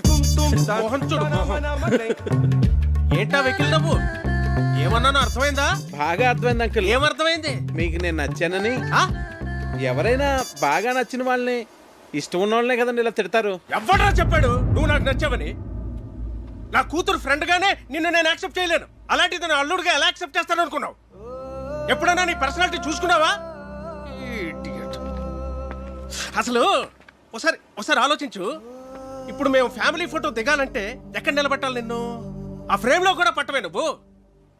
ఏంటా వెకిల్ నవ్వు? ఏమన్నానో అర్థమైందా? బాగా అర్థమైంది అంకుల్. ఏమర్థమైంది? మీకు నేను నచ్చానని. ఎవరైనా బాగా నచ్చిన వాళ్ళని, ఇష్టం ఉన్న వాళ్ళనే కదండి ఇలా తిడతారు. ఎవడరా చెప్పాడు నువ్వు నాకు నచ్చావని? నా కూతురు ఫ్రెండ్ గానే నిన్ను నేను యాక్సెప్ట్ చేయలేను. అలాంటిది నా అల్లుడుగా ఎలా యాక్సెప్ట్ చేస్తాను అనుకున్నావు? ఎప్పుడైనా నీ పర్సనాలిటీ చూసుకున్నావా? అసలు ఒకసారి ఆలోచించు. ఇప్పుడు మేము ఫ్యామిలీ ఫోటో దిగాలంటే ఎక్కడ నిలబెట్టాలి నిన్ను? ఆ ఫ్రేమ్ లో కూడా పట్టవే నువ్వు.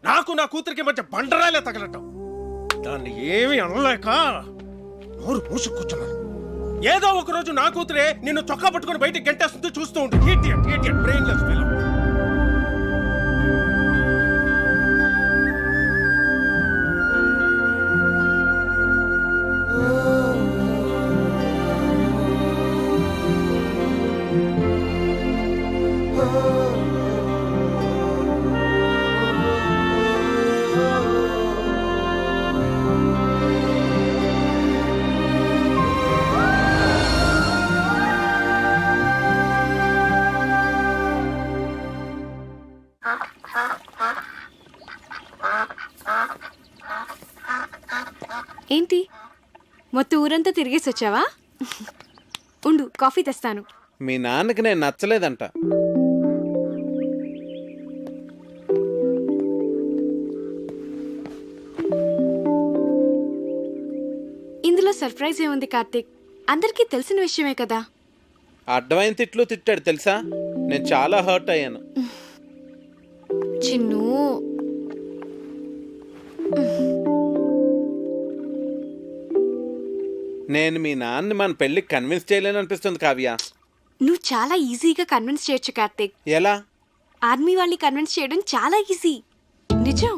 నాకు నా కూతురికి మధ్య బండరాలే తగలటం. దాన్ని ఏమీ అనలేక నోరు మూసు కూర్చున్నాను. ఏదో ఒక రోజు నా కూతురే నిన్ను చొక్కా పట్టుకుని బయటికి గంటేస్తుంది. చూస్తూ ఉండు. Idiot, brainless fellow. ఏంటి, మొత్తం ఊరంతా తిరిగేసి వచ్చావా? ఉండు, కాఫీ తెస్తాను. మీ నాన్నకి నేను నచ్చలేదంట. ఇందులో సర్ప్రైజ్ ఏముంది కార్తీక్? అందరికీ తెలిసిన విషయమే కదా. అడ్డమైన తిట్లు తిట్టాడు తెలుసా? నేను చాలా హర్ట్ అయ్యాను. చిన్ను, నేను మీ నాన్నని మన పెళ్లికి కన్విన్స్ చేయలేను అనిపిస్తుంది కావ్య. నువ్వు చాలా ఈజీగా కన్విన్స్ చేయొచ్చు కార్తీక్. ఎలా? ఆర్మీ వాళ్ళని కన్విన్స్ చేయడం చాలా ఈజీ. నిజం.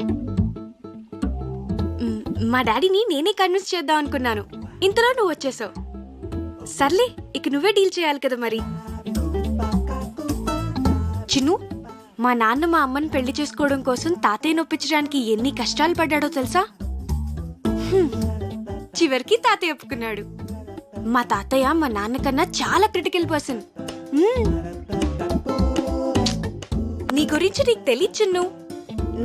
మా డాడీని నేనే కన్విన్స్ చేద్దాం అనుకున్నాను, ఇంతలో నువ్వు వచ్చేసావు. సర్లే, ఇక నువ్వే డీల్ చేయాలి కదా మరి. చిన్ను, మా నాన్న మా అమ్మని పెళ్లి చేసుకోవడం కోసం తాతయ్య నొప్పించడానికి ఎన్ని కష్టాలు పడ్డాడో తెలుసా? చివరికి తాతయ్య ఒప్పుకున్నాడు. మా తాతయ్య మా నాన్నకన్నా చాలా క్రిటికల్ పర్సన్. నీ గురించి నీకు తెలియదు చిన్ను.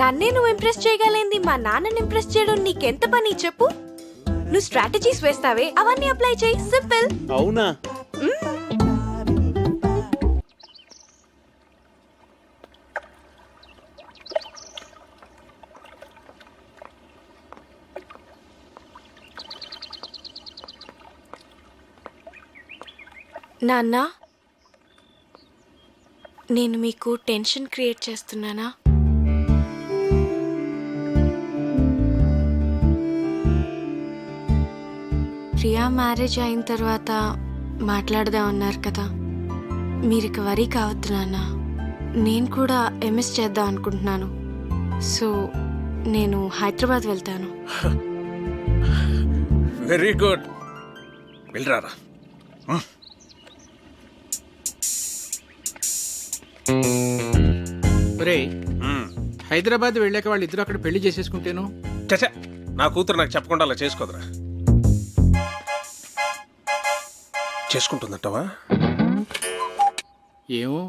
నన్నే నువ్వు ఇంప్రెస్ చేయగలేంది మా నాన్నని ఇంప్రెస్ చేయడం నీకెంత పని చెప్పు. నువ్వు స్ట్రాటజీస్ వేస్తావే, అవన్నీ అప్లై చేయి. సింపుల్. అవునా? నాన్న, నేను మీకు టెన్షన్ క్రియేట్ చేస్తున్నానా? ప్రియా మ్యారేజ్ అయిన తర్వాత మాట్లాడదాం అన్నారు కదా. మీరు ఇక వరీ కావద్దు నాన్న. నేను కూడా ఎంఎస్ చేద్దాం అనుకుంటున్నాను. సో నేను హైదరాబాద్ వెళ్తాను. Very good. వెళ్ళరారా. ఒరే, హైదరాబాద్ వెళ్ళాక వాళ్ళు ఇద్దరు అక్కడ పెళ్లి చేసేసుకుంటేను. చచ్చా, నా కూతురు నాకు చెప్పకుండా అలా చేసుకోదురా. చేసుకుంటుందంటావా? ఏమో.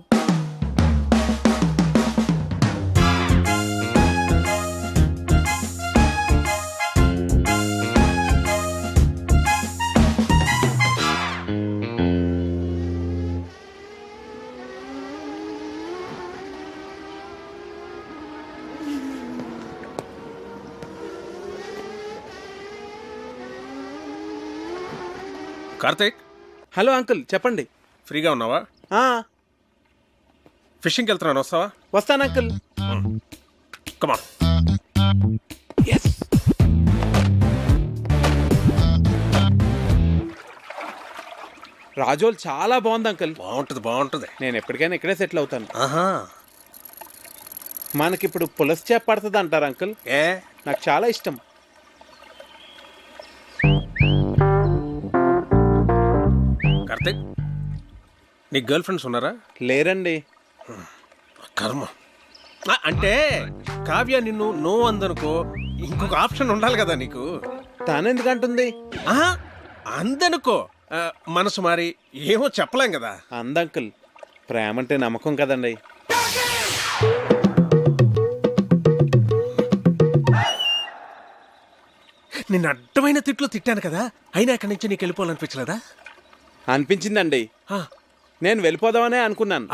కార్తీక్. హలో అంకుల్, చెప్పండి. ఫ్రీగా ఉన్నావా? ఫిషింగ్కి వెళ్తున్నాను, వస్తావా? వస్తాను అంకుల్. కమా. రాజోల్ చాలా బాగుంది అంకుల్. బాగుంటుంది. నేను ఎప్పటికైనా ఇక్కడే సెటిల్ అవుతాను. మనకిప్పుడు పులస చేప పడుతుంది అంటారు అంకుల్? నాకు చాలా ఇష్టం. కార్తీక్, నీ గర్ల్ ఫ్రెండ్స్ ఉన్నారా? లేరండి. కర్మ. అంటే కావ్య నిన్ను నో అందనుకో, ఇంకొక ఆప్షన్ ఉండాలి కదా నీకు. తాను ఎందుకంటుంది? అందనుకో, మనసు మారి ఏమో చెప్పలేం కదా. అందంకుల్, ప్రేమ అంటే నమ్మకం కదండి. నిన్ను అడ్డమైన తిట్లు తిట్టాను కదా, అయినా ఇక్కడి నుంచి నీకు వెళ్ళిపోవాలనిపించలేదా? అనిపించిందండి. నేను వెళ్ళిపోదామనే అనుకున్నాను,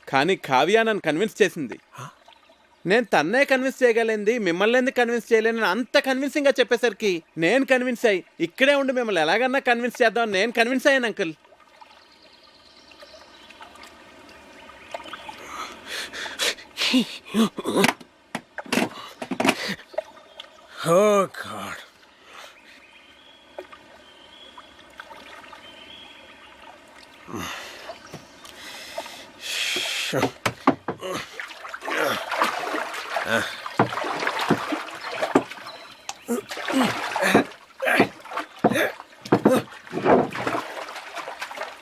కానీ కావ్య నన్ను కన్విన్స్ చేసింది. నేను తన్నే కన్విన్స్ చేయగలిగింది, మిమ్మల్ని ఎందుకు కన్విన్స్ చేయలేనని అంత కన్విన్సింగ్గా చెప్పేసరికి నేను కన్విన్స్ అయ్యి ఇక్కడే ఉండి మిమ్మల్ని ఎలాగన్నా కన్విన్స్ చేద్దామని నేను కన్విన్స్ అయ్యాను అంకుల్. Oh God.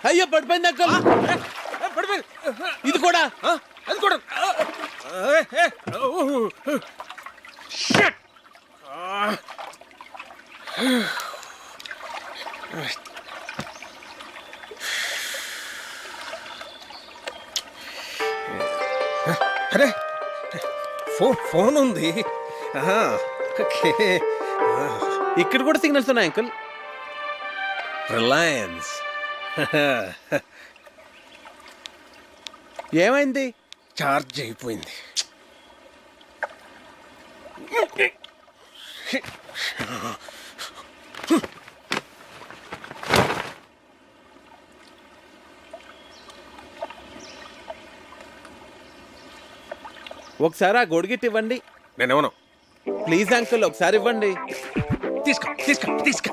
అయ్యో పడిపోయింది అంకుల్. ఇది కూడా అది కూడా. అరే, ఫోన్ ఉంది. ఇక్కడ కూడా సిగ్నల్స్ ఉన్నాయి అంకుల్. రిలయన్స్. ఏమైంది? చార్జ్ అయిపోయింది. ఒకసారి ఆ గొడుగిట్ ఇవ్వండి. నేనేమను. ప్లీజ్ అంకుల్, ఒకసారి ఇవ్వండి. తీసుకో తీసుకో తీసుకో.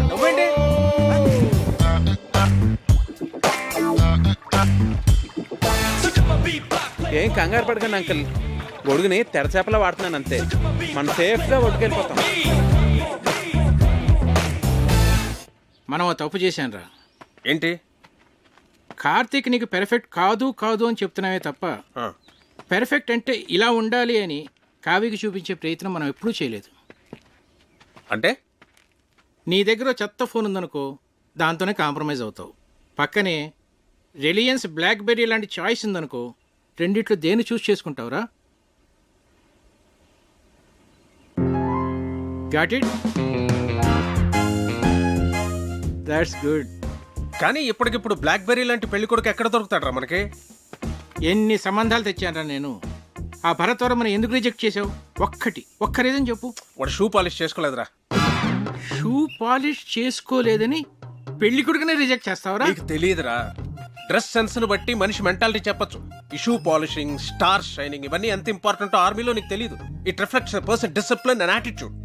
నువ్వేంటి? ఏం కంగారు పడకండి అంకుల్, గొడుగుని తెరచేపలా వాడుతున్నాను అంతే. మనం సేఫ్గా ఒడ్డుకెళ్ళిపోతాం. మనం తప్పు చేశానురా. ఏంటి? కార్తీక్ నీకు పెర్ఫెక్ట్ కాదు కాదు అని చెప్తున్నావే తప్ప పెర్ఫెక్ట్ అంటే ఇలా ఉండాలి అని కావ్యకి చూపించే ప్రయత్నం మనం ఎప్పుడూ చేయలేదు. అంటే నీ దగ్గర చెత్త ఫోన్ ఉందనుకో, దాంతోనే కాంప్రమైజ్ అవుతావు. పక్కనే రిలయన్స్ బ్లాక్బెర్రీ లాంటి చాయిస్ ఉందనుకో, రెండిట్లో దేన్ని చూస్ చేసుకుంటావురా? Got it? That's good. కానీ ఇప్పటికిప్పుడు బ్లాక్బెర్రీ లాంటి పెళ్లి కొడుకు ఎక్కడ దొరుకుతాడరా మనకి? ఎన్ని సంబంధాలు తెచ్చానరా నేను. ఆ భరత్వరం ఎందుకు రిజెక్ట్ చేసావు? ఒక్క రీజన్ చెప్పు. వాడు షూ పాలిష్ చేసుకోలేదురా. షూ పాలిష్ చేసుకోలేదని పెళ్లి కొడుకునే రిజెక్ట్ చేస్తావరా? నీకు తెలియదురా. డ్రెస్ సెన్స్ ను బట్టి మనిషి మెంటాలిటీ చెప్పొచ్చు. ఈ షూ పాలిషింగ్, స్టార్ షైనింగ్ ఇవన్నీ ఎంత ఇంపార్టెంట్ ఆర్మీలో నీకు తెలియదు. It reflects a person discipline and attitude.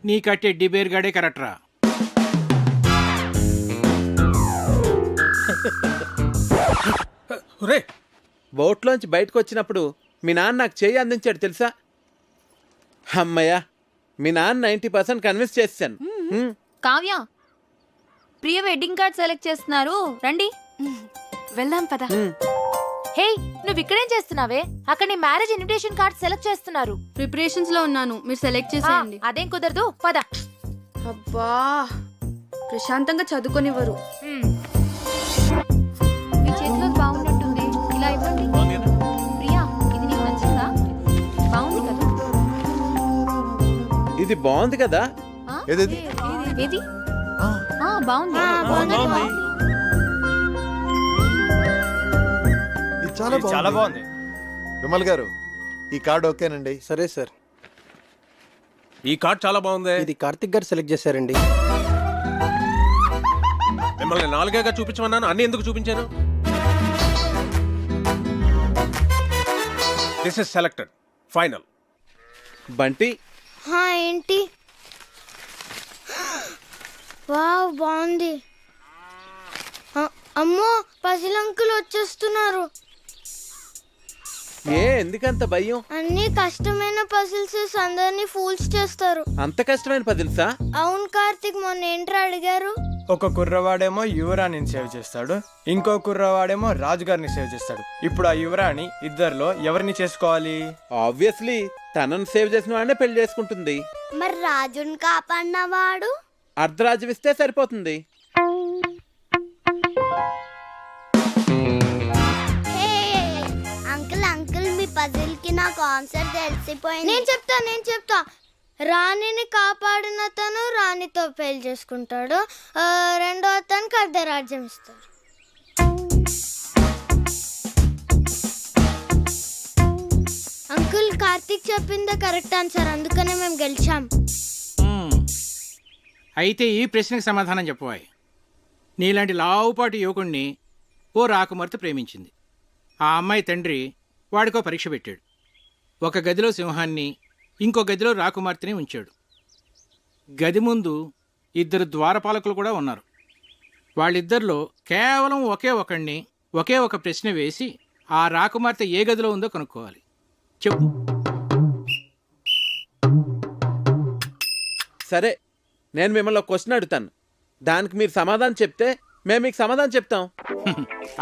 నీ కట్టే డిబేర్ గాడే కరెక్ట్రా. రే బోట్లోంచి బయటకు వచ్చినప్పుడు మీ నాన్న నాకు చేయి అందించాడు తెలుసా? అమ్మయ్యా, మీ నాన్న 90% కన్విన్స్ చేశాను. కావ్య, ప్రియ వెడ్డింగ్ కార్డ్ సెలెక్ట్ చేస్తున్నారు, రండి వెళ్దాం పద. హే, నువ్వు ఇక్కడేం చేస్తున్నావే? అక్కడ నీ మ్యారేజ్ ఇన్విటేషన్ కార్డ్ సెలెక్ట్ చేస్తున్నారు. ప్రిపరేషన్స్ లో ఉన్నాను, మీరు సెలెక్ట్ చేసేయండి. అదేం కుదరదు, పద. అబ్బా, ప్రశాంతంగా చదువుకొనివ్వరు. మీ చేతిలో బాగున్నట్టుంది, ఇలా ఇవ్వండి. ప్రియా, ఇది నీకు నచ్చిందా? బాగుంది కదా? ఇది బాగుంది కదా? ఏది ఏది? బాగుంది. ఇది చాలా బాగుంది. విమల్ గారు, ఈ కార్డు ఓకేనండి? సరే సార్. ఈ కార్డ్ చాలా బాగుంది. ఇది కార్తిక్ గారు సెలెక్ట్ చేశారండి. మిమ్మల్ని 4గా చూపించమన్నాను, అన్ని ఎందుకు చూపించాను? This is selected, final. Bunty, ఏంటి? వావ్, బాగుంది. అమ్మో, పసిలంకులు వచ్చేస్తున్నారు. ఎందుకంత భయం? అన్ని కష్టమైన పజిల్స్ అందరినీ ఫూల్స్ చేస్తారు. అంత కష్టమైన పజిల్సా? అవును కార్తిక్, మొన్న ఏంట్రా అడిగారు? ఒక కుర్రవాడేమో యువరాణిని సేవ్ చేస్తాడు, ఇంకో కుర్రవాడేమో రాజుగారిని సేవ్ చేస్తాడు. ఇప్పుడు ఆ యువరాణి ఇద్దరిలో ఎవరిని చేసుకోవాలి? ఆబ్వియస్లీ తనను సేవ్ చేసిన వాడినే పెళ్లి చేసుకుంటుంది. మరి రాజుని కాపాడినవాడు? అర్ధరాజ్యం ఇస్తే సరిపోతుంది. అంకుల్, మీ పజిల్ కి నాకు ఆన్సర్ తెలిసిపోయింది. నేను చెప్తా. రాణిని కాపాడిన తను రాణితో పెళ్లి చేసుకుంటాడు, రెండో అతనికి అర్ధరాజ్యం ఇస్తాడు. అంకుల్, కార్తీక్ చెప్పిందే కరెక్ట్ ఆన్సర్, అందుకనే మేము గెలిచాం. అయితే ఈ ప్రశ్నకు సమాధానం చెప్పవాయి. నీలాంటి లావుపాటి యువకుణ్ణి ఓ రాకుమార్తె ప్రేమించింది. ఆ అమ్మాయి తండ్రి వాడికో పరీక్ష పెట్టాడు. ఒక గదిలో సింహాన్ని, ఇంకో గదిలో రాకుమార్తెని ఉంచాడు. గది ముందు 2 ద్వారపాలకులు కూడా ఉన్నారు. వాళ్ళిద్దరిలో కేవలం ఒకే ఒక ప్రశ్న వేసి ఆ రాకుమార్తె ఏ గదిలో ఉందో కనుక్కోవాలి. చెప్పు. సరే, నేను మిమ్మల్ని ఒక క్వశ్చన్ అడుగుతాను, దానికి మీరు సమాధానం చెప్తే మేము మీకు సమాధానం చెప్తాం.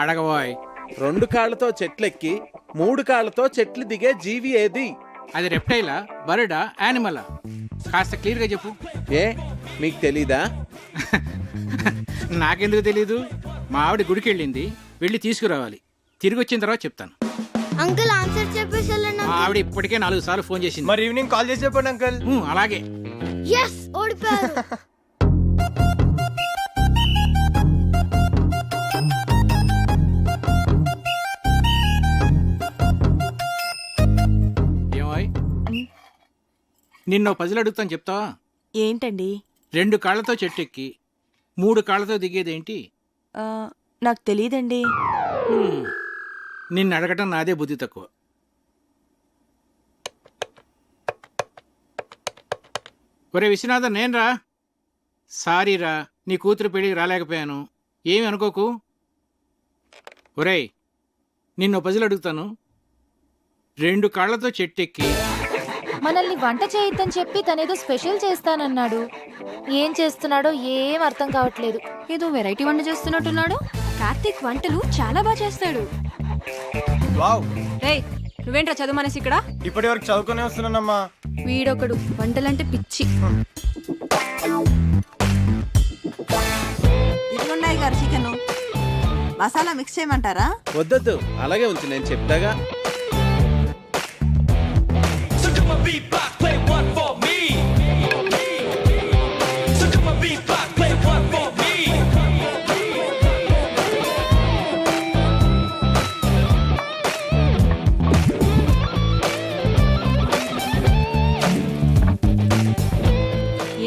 అడగబోయ్. 2 కాళ్లతో చెట్లెక్కి 3 కాళ్లతో చెట్లు దిగే జీవి ఏది? అది రెప్టైలా, బర్డా, యానిమలా? కాస్త క్లియర్గా చెప్పు. మీకు తెలీదా? నాకెందుకు తెలీదు? మా ఆవిడ గుడికి వెళ్ళింది, వెళ్ళి తీసుకురావాలి. తిరిగి వచ్చిన తర్వాత చెప్తాను. అంకుల్, ఆన్సర్ చెప్పేసి మా ఆవిడ ఇప్పటికే 4 సార్లు ఫోన్ చేసింది. మరి ఈవినింగ్ కాల్ చేసి చెప్పండి అంకుల్. అలాగే. ఓడిపోయారు. ఏమాయ్, నిన్నో పజిల్ అడుగుతాను, చెప్తావా? ఏంటండి? 2 కాళ్లతో చెట్టు ఎక్కి 3 కాళ్లతో దిగేదేంటి? నాకు తెలియదండి. నిన్ను అడగటం నాదే బుద్ధి తక్కువ. ఒరే విశ్వనాథన్, నేనురా. సారీరా, నీ కూతురు పెళ్ళికి రాలేకపోయాను, ఏమి అనుకోకు. ఒరేయ్, నిన్ను పజిల్ అడుగుతాను. 2 కాళ్లతో చెట్టెక్కి మనల్ని వంట చేయొద్దని చెప్పి తనేదో స్పెషల్ చేస్తానన్నాడు. ఏం చేస్తున్నాడో ఏం అర్థం కావట్లేదు. ఏదో వెరైటీ వంట చేస్తున్నట్టున్నాడు. కార్తీక్ వంటలు చాలా బాగా చేస్తాడు. వావ్. రేయ్, నువ్వేంట్రా చదువు మనసి ఇక్కడ? ఇప్పటి వరకు చదువుకునే వస్తున్నానమ్మా. వీడొకడు వంటలంటే పిచ్చి. ఇదిగోండి గారు చికెన్. మసాలా మిక్స్ చేయమంటారా? వద్దొద్దు, అలాగే ఉంచు, నేను చెప్తాగా.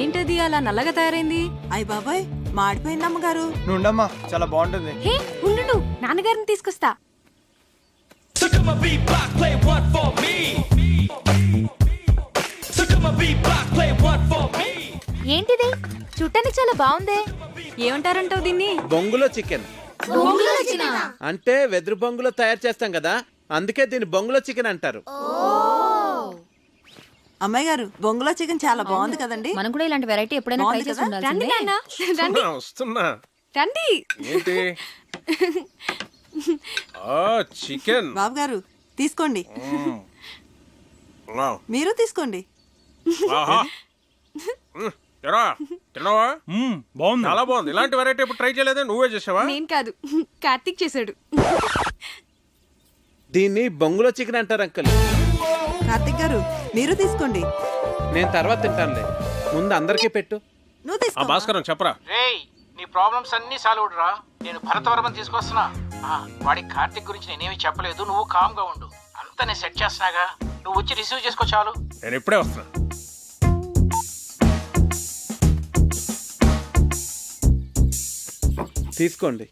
ఏంటది అలా నల్లగా తయారైంది? అయ్య బాబాయ్, మాడిపోయింది అమ్మగారు. నువ్వు ఉండమ్మా, చాలా బాగుంటుంది. హే ఉండు, నాన్నగారిని తీసుకొస్తా. ఏంటిది? చూడటానికి చాలా బాగుందే. ఏమంటారంటావు దీన్ని? బొంగులో చికెన్. అంటే వెదురు బొంగులో తయారు చేస్తాం కదా, అందుకే దీన్ని బొంగులో చికెన్ అంటారు. అమ్మాయి గారు బొంగులో చికెన్ చాలా బాగుంది కదండి. మనం కూడా ఇలాంటి వెరైటీ ఎప్పుడైనా ట్రై చేసి రండి ఉండాల్సిందే. నాన్న, రండి వస్తున్నా రండి. ఏంటి చికెన్ బాబు గారు తీసుకోండి, మీరు తీసుకోండి. తిన్నావా? బాగుంది, చాలా బాగుంది. ఇలాంటి వెరైటీ ఇప్పుడు ట్రై చేయలేదే, నువ్వే చేసావా? నేను కాదు, కార్తీక్ చేశాడు. దీన్ని బొంగులో చికెన్ అంటారు అంకుల్. కార్తిక్ గారు మీరు తీసుకోండి. నేను తర్వాత తింటానులే, ముందు అందరికీ పెట్టు. నువ్వు తీసుకో. భాస్కరం చెప్పరా. రేయ్, నీ ప్రాబ్లమ్స్ అన్నీ సాల్వ్ రా. నేను భరతవర్మని తీసుకొస్తున్నా. వాడి కార్తిక్ గురించి నేనేమి చెప్పలేదు, నువ్వు కామ్ గా ఉండు. అంతా నేను సెట్ చేస్తున్నాగా, నువ్వు వచ్చి రిసీవ్ చేసుకో చాలు. నేను ఇప్పుడే వస్తున్నా. తీసుకోండి.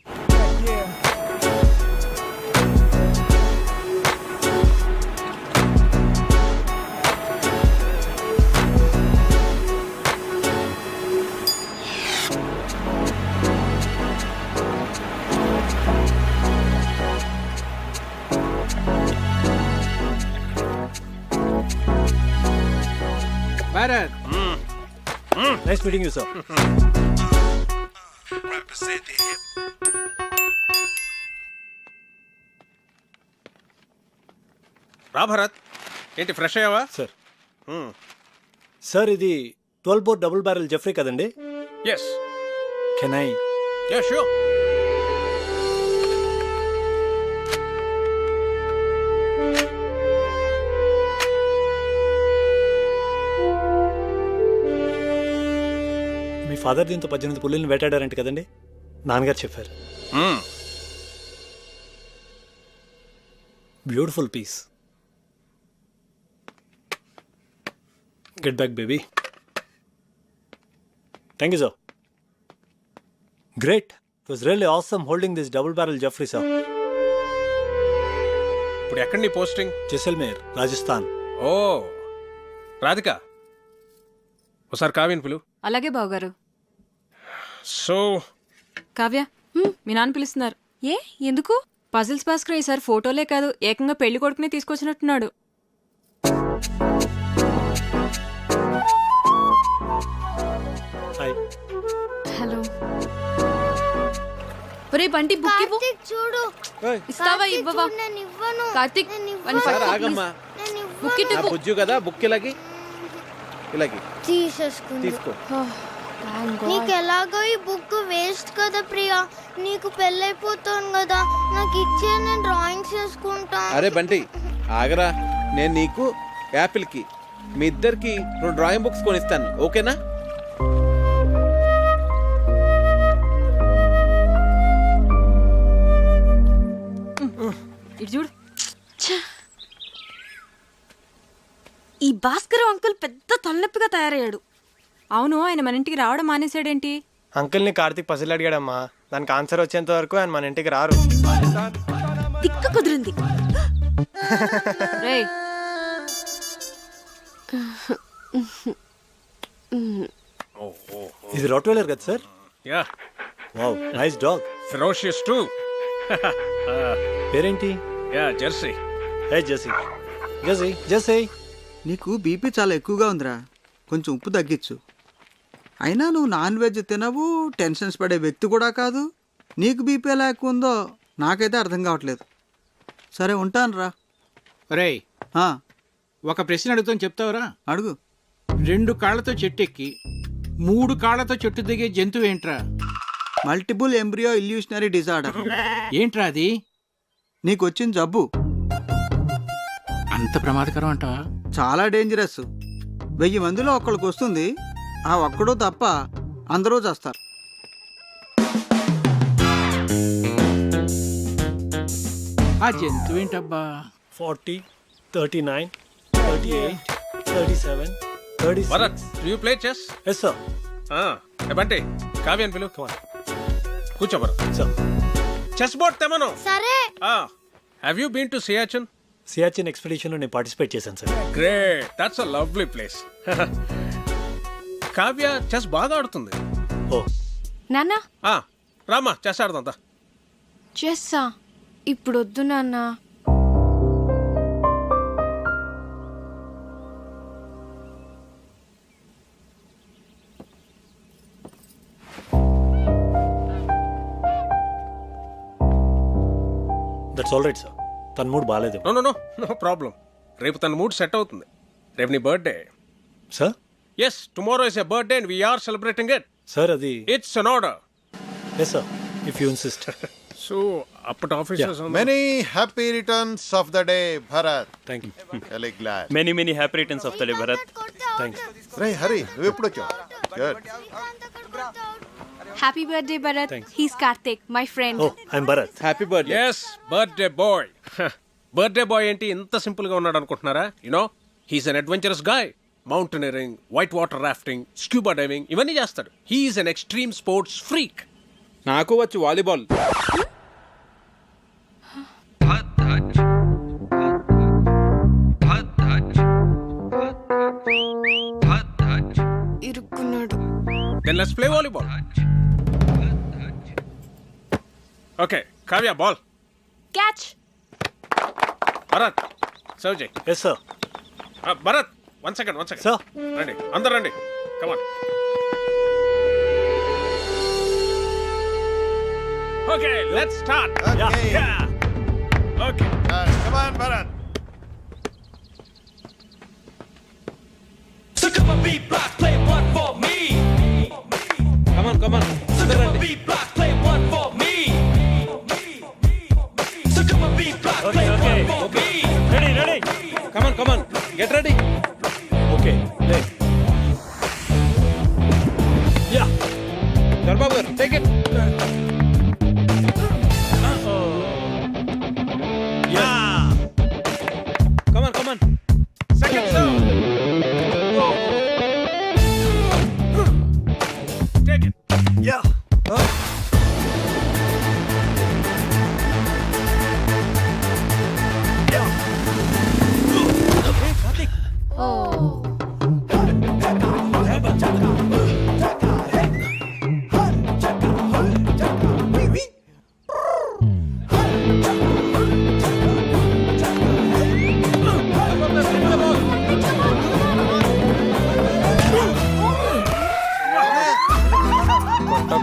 Bharat, nice meeting you sir. రా భరత్, ఏంటి ఫ్రెష్ అయ్యావా? సార్ సార్ ఇది 12 బోర్ డబుల్ బ్యారెల్ జెఫ్రీ కదండి? Yes. Can I? Yeah sure. మీ ఫాదర్ దీంతో 18 పుల్లిని వేటాడారంట కదండి? నాన్నగారు చెప్పారు. Beautiful piece. Get back baby. Thank you sir. Great. It was really awesome holding this double barrel Jeffery sir. ఇప్పుడు ఎక్కడ నీ పోస్టింగ్? జైసల్మేర్, రాజస్థాన్. ఓ, రాధిక ఒకసారి కావ్యని పిలు. అలాగే బావగారు. సో కావ్య, మీ నాన్న పిలుస్తున్నారు. ఏ ఎందుకు? పజిల్స్ భాస్కర్ ఈసారి ఫోటోలే కాదు, ఏకంగా పెళ్లి కొడుకునే తీసుకొచ్చినట్టున్నాడు. హాయ్. హలో. ఒరే బంటి, బుక్ ఇవ్వు. కార్తీక్ చూడు. ఇస్తావా కార్తీక్ ఇవ్వవా? చూడు, నేను ఇవ్వను. కార్తీక్ నేను వన్ ఇవ్వను. సార్ ఆగమ్మా. నేను ఇవ్వను. బుక్ ఇటు నా బుజ్జు కదా, బుక్ ఇలాగి ఇలాగి తీసేసుకుంది. తీసుకో. నీకు ఎలాగో ఈ బుక్ వేస్ట్ కదా ప్రియా, నీకు పెళ్ళైపోతాను కదా, నాకు ఇచ్చే నేను డ్రాయింగ్స్ చేసుకుంటా. అరే బంటి ఆగరా, నేను నీకు యాపిల్కి మీ ఇద్దరికి 2 డ్రాయింగ్ బుక్స్ కొనిస్తాను, ఓకేనా? ఇటు చూడు. ఈ భాస్కర్ అంకుల్ పెద్ద తలనొప్పిగా తయారయ్యాడు. అవును, ఆయన మన ఇంటికి రావడం మానేశాడేంటి? అంకుల్ని కార్తీక్ పజిల్ అడిగాడమ్మా, దానికి ఆన్సర్ వచ్చేంత వరకు ఆయన మన ఇంటికి రారు. తిక్క కుదిరింది. రేయ్, ఇది రాట్వెలర్ కదా sir? Yeah. Wow, nice dog. Ferocious too. పేరేంటి? Yeah, Jersey. Hey Jersey. Jersey, Jersey. నీకు బీపీ చాలా ఎక్కువగా ఉందిరా, కొంచెం ఉప్పు తగ్గించు. అయినా నువ్వు నాన్ వెజ్ తినవు, టెన్షన్స్ పడే వ్యక్తి కూడా కాదు. నీకు బీపీ ఎలా ఎక్కువ ఉందో నాకైతే అర్థం కావట్లేదు. సరే ఉంటాను రా. రేయ్, ఒక ప్రశ్న అడుగుతాను, చెప్తావురా? అడుగు. 2 కాళ్లతో చెట్టు ఎక్కి 3 కాళ్లతో చెట్టు దిగే జంతువు ఏంట్రా? Multiple embryo illusionary disorder. ఏంట్రా అది? నీకు వచ్చిన జబ్బు అంత ప్రమాదకరం అంటావా? చాలా డేంజరస్. 1000 మందిలో ఒక్కడికి వస్తుంది, ఆ ఒక్కడు తప్ప అందరూ చేస్తారు. ఆ జంతువు ఏంటబ్బా? 40, 39, 38, 37, 36. Bharat, do you play chess? Yes, sir. Bunty, కావ్యని పిలు. కూర్చో భరత్. Sir. చెస్ బోర్డ్ తెమను. సరే. Have you been to Siachen? Siachen expedition లో నేను పార్టిసిపేట్ చేశాను sir. Great, that's a lovely place. Kavya chess బాగా ఆడుతుంది. ఓ నాన్న, రామా, చెస్ ఆడదాం. చెస్సా ఇప్పుడు వద్దు నాన్న. That's all right sir. తన మూడ్ బాగాలేదు. No problem. రేపు తన మూడ్ సెట్ అవుతుంది. రేపు నీ birthday sir. Yes, tomorrow is a birthday and we're celebrating it. Sir అది it's an order. Yes sir, if you insist. So అప్పటి officers many happy returns of the day Bharat. Thank you. Very glad. Many happy returns of the day Bharat. Thanks. రే హరి, నువ్వు ఎప్పుడు వచ్చావు? Good. Happy birthday Bharat. He's Karthik, my friend. Oh, I'm Bharat. Happy birthday. Yes, birthday boy. Birthday boy ఏంటి ఇంత simple గా ఉన్నాడు అనుకుంటున్నారా? You know, he's an adventurous guy. Mountaineering, white water rafting, scuba diving ఇవన్నీ చేస్తాడు. He's an extreme sports freak. నాకు వచ్చు volleyball. ఇరుక్కున్నాడు. Then let's play volleyball. Okay, Kavya, ball. Catch. Bharat, serve Jay. Yes sir. Bharat, one second. Sir. Ready. Andar ready. Come on. Okay, let's start. Okay. Yeah. Okay. Come on, Bharat. Come on ready. Come on get ready. Okay, play. Yeah. Darbabu garu take it. Come on Second serve. Take it. Yeah.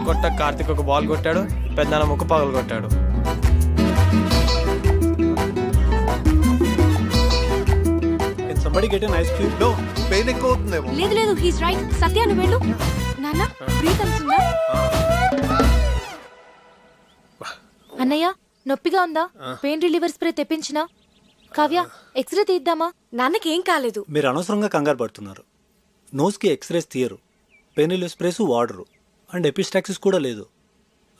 కొట్ట కార్తిక్ ఒక ball కొట్టాడు, పెద్దనాన్న ముక్కు పగలు కొట్టాడు. Can somebody get an ice cube? No, pain ఎక్కువ అవుతుందేమో. లేదు హీస్ రైట్. సత్య నువ్వు వెళ్ళు. నాన్న బ్రీత్ అవుతుందా? అన్నయ్య, నొప్పిగా ఉందా? పెయిన్ రిలీవర్ స్ప్రే తెప్పించినా? కావ్య, ఎక్స్రే తీద్దామా? నాన్నకి ఏం కాలేదు. మీరు అనవసరంగా కంగారు పడుతున్నారు. నోస్కి ఎక్స్రేస్ తీయరు, పెయిన్ రిలీఫ్ స్ప్రేస్ వాడరు, అండ్ ఎపిస్టాక్సిస్ కూడా లేదు.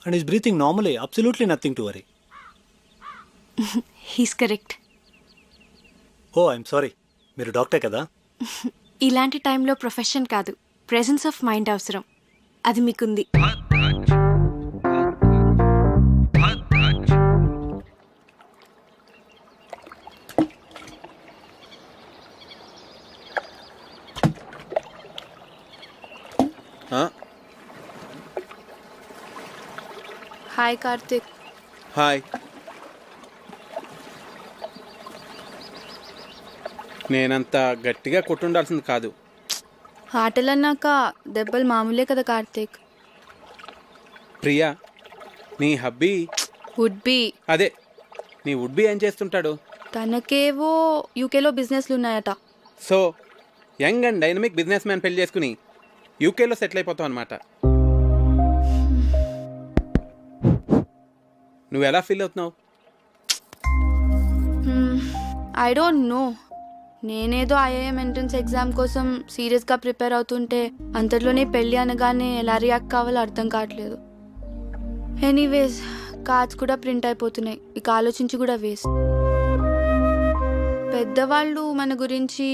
And is breathing normally, absolutely nothing to worry. He's correct. Oh, I'm sorry. మీరు డాక్టర్ కదా? ఇలాంటి టైంలో ప్రొఫెషన్ కాదు, ప్రెసెన్స్ ఆఫ్ మైండ్ అవసరం. అది మీకుంది. హాయ్ కార్తిక్. హాయ్. నేనంత గట్టిగా కొట్టుండాల్సింది కాదు. ఆటలన్నాక దెబ్బలు మామూలే కదా కార్తిక్. ప్రియా, నీ హబ్బీ వుడ్ బి. అదే, నీ వుడ్ బి ఏం చేస్తుంటాడు? తనకేవో యూకేలో బిజినెస్లు ఉన్నాయట. So young and dynamic business man పెళ్లి చేసుకుని యూకేలో సెటిల్ అయిపోతావు అనమాట. నువ్వు ఎలా ఫీల్ అవుతున్నావు? I don't know. నేనేదో ఐఐఎం ఎంట్రన్స్ ఎగ్జామ్ కోసం సీరియస్గా ప్రిపేర్ అవుతుంటే అంతలోనే పెళ్ళి అనగానే ఎలా రియాక్ట్ కావాలో అర్థం కావట్లేదు. ఎనీవేస్, కార్డ్స్ కూడా ప్రింట్ అయిపోతున్నాయి. ఇక ఆలోచించి కూడా వేస్ట్. పెద్దవాళ్ళు మన గురించి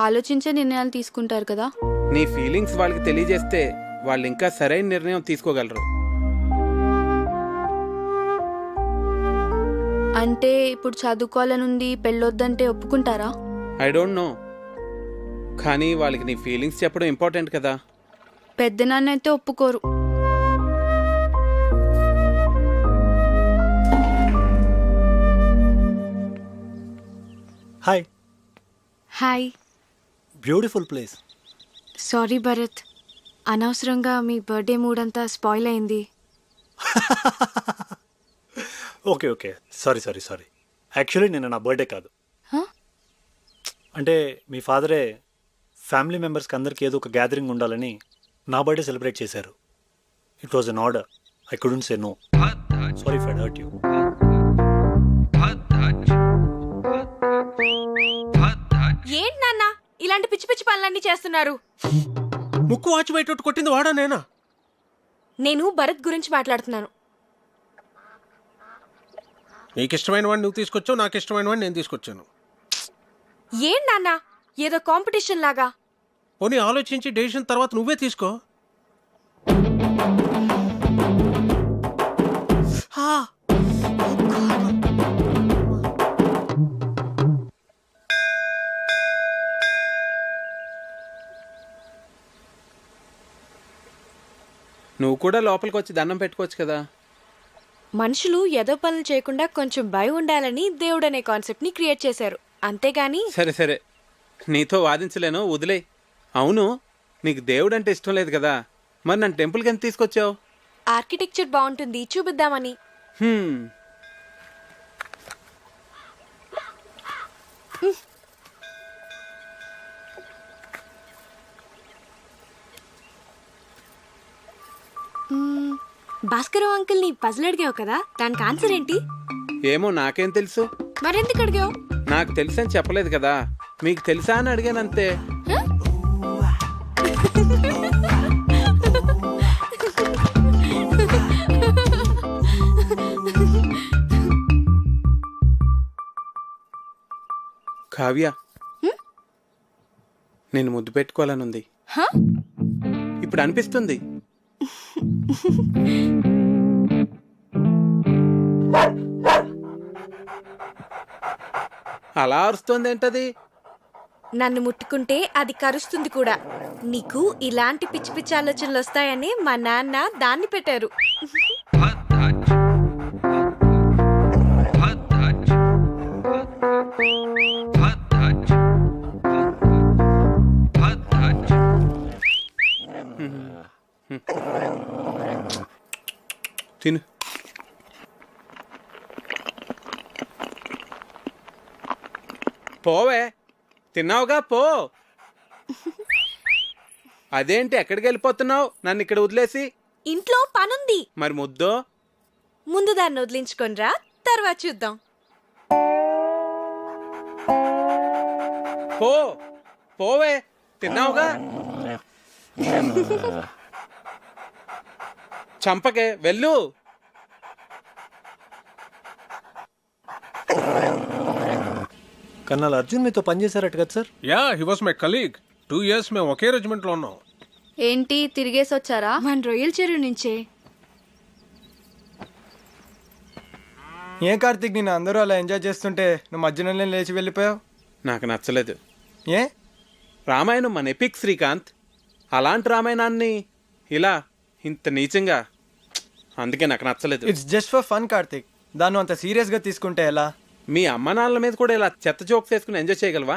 ఆలోచించే నిర్ణయాలు తీసుకుంటారు కదా. నీ ఫీలింగ్స్ వాళ్ళకి తెలియజేస్తే వాళ్ళు ఇంకా సరైన నిర్ణయం తీసుకోగలరు. అంటే ఇప్పుడు చదువుకోవాలనుంది, పెళ్ళొద్దంటే ఒప్పుకుంటారా? ఐ డోంట్ నో, కానీ వాళ్ళకి నీ ఫీలింగ్స్ చెప్పడం ఇంపార్టెంట్ కదా. పెద్దనాన్న అయితే ఒప్పుకోరు. Hi. Hi. Beautiful place. Sorry Bharat, అనవసరంగా మీ బర్త్డే మూడ్ అంతా స్పాయిల్ అయింది. Okay okay, sorry sorry sorry. Actually నిన్న నా బర్త్డే కాదు. అంటే మీ ఫాదరే ఫ్యామిలీ మెంబర్స్కి అందరికీ ఏదో ఒక గ్యాదరింగ్ ఉండాలని నా బర్త్డే సెలబ్రేట్ చేశారు. It was an order. I couldn't say no. Sorry if I hurt you. ఏంటి నాన్న ఇలాంటి పిచ్చి పిచ్చి పనులన్నీ చేస్తున్నారు? ముక్కు వాచి బయట కొట్టింది వాడా నేనా? నేను భరత్ గురించి మాట్లాడుతున్నాను. నీకు ఇష్టమైన వాడిని నువ్వు తీసుకొచ్చావు, నాకు ఇష్టమైన వాడిని నేను తీసుకొచ్చాను. ఏం నాన్న ఏదో కాంపిటీషన్ లాగా? పోనీ ఆలోచించి డెసిషన్ తర్వాత నువ్వే తీసుకో. నువ్వు కూడా లోపలికి వచ్చి దండం పెట్టుకోవచ్చు కదా. మనుషులు ఏదో పనులు చేయకుండా కొంచెం భయం ఉండాలని దేవుడు అనే కాన్సెప్ట్ ని క్రియేట్ చేశారు, అంతేగాని. సరే సరే, నీతో వాదించలేను, వదిలే. అవును, నీకు దేవుడు అంటే ఇష్టం లేదు కదా, మరి నన్ను టెంపుల్కి ఎంత తీసుకొచ్చావు? ఆర్కిటెక్చర్ బాగుంటుంది చూపిద్దామని. భాస్కర్ అంకుల్ ని పజిల్ అడిగావు కదా, దానికి ఆన్సర్ ఏంటి? ఏమో నాకేం తెలుసు. మరెందుకు అడిగావు? నాకు తెలుసని చెప్పలేదు కదా, మీకు తెలుసా అని అడిగానంతే. కావ్య, నేను ముద్దు పెట్టుకోవాలనుంది. ఇప్పుడు అనిపిస్తుంది. అలా అరుస్తుంది ఏంటది? నన్ను ముట్టుకుంటే అది కరుస్తుంది కూడా. నీకు ఇలాంటి పిచ్చి పిచ్చి ఆలోచనలు వస్తాయని మా నాన్న దాన్ని పెట్టారు. తిను. పోవే, తిన్నావుగా పో. అదేంటి ఎక్కడికి వెళ్ళిపోతున్నావు నన్ను ఇక్కడ వదిలేసి? ఇంట్లో పనుంది. మరి ముద్దో? ముందు దాన్ని వదిలించుకొనిరా, తర్వాత చూద్దాం. పో పోవే, తిన్నావుగా. చంపకే, వెళ్ళు. కర్నల్ అర్జున్ మీతో పనిచేశారట కదా sir? Yeah, he was my colleague. 2 years మేము ఒకే రెజిమెంట్లో ఉన్నాం. ఏంటి తిరిగేసి వచ్చారా? మన రొయ్యల చెరువు నుంచే. ఏ కార్తీక్, నేను అందరూ అలా ఎంజాయ్ చేస్తుంటే నువ్వు మధ్యలో లేచి వెళ్ళిపోయావు. నాకు నచ్చలేదు. ఏ? రామాయణం మన ఎపిక్ శ్రీకాంత్. అలాంటి రామాయణాన్ని ఇలా ఇంత నీచంగా, అందుకే నాకు నచ్చలేదు. It's just for fun Karthik, దాన్ని అంత సీరియస్గా తీసుకుంటే ఎలా? మీ అమ్మ నాన్నల మీద కూడా ఇలా చెత్త జోక్స్ వేసుకుని ఎంజాయ్ చేయగలవా?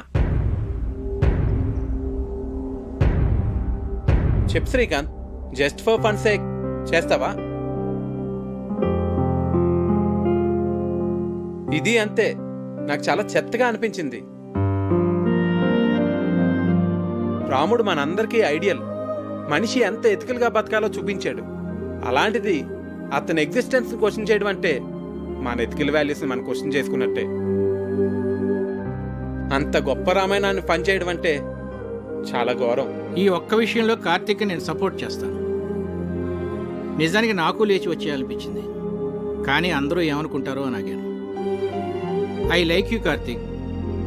చెప్పు Srikanth, just for fun sake చేస్తావా? ఇది అంతే, నాకు చాలా చెత్తగా అనిపించింది. రాముడు మనందరికీ ఐడియల్. మనిషి ఎంత ఎథికల్గా బతకాలో చూపించాడు. అలాంటిది అతని ఎగ్జిస్టెన్స్ క్వశ్చన్ చేయడం అంటే మన ఎథికల్ వాల్యూస్ని మనం క్వశ్చన్ చేసుకున్నట్టే. అంత గొప్ప రామాయణాన్ని పనిచేయడం అంటే చాలా ఘోరం. ఈ ఒక్క విషయంలో కార్తీక్ నేను సపోర్ట్ చేస్తాను. నిజానికి నాకు లేచి వచ్చేయాలనిపించింది, కానీ అందరూ ఏమనుకుంటారో అని ఆగాను. ఐ లైక్ యూ కార్తీక్,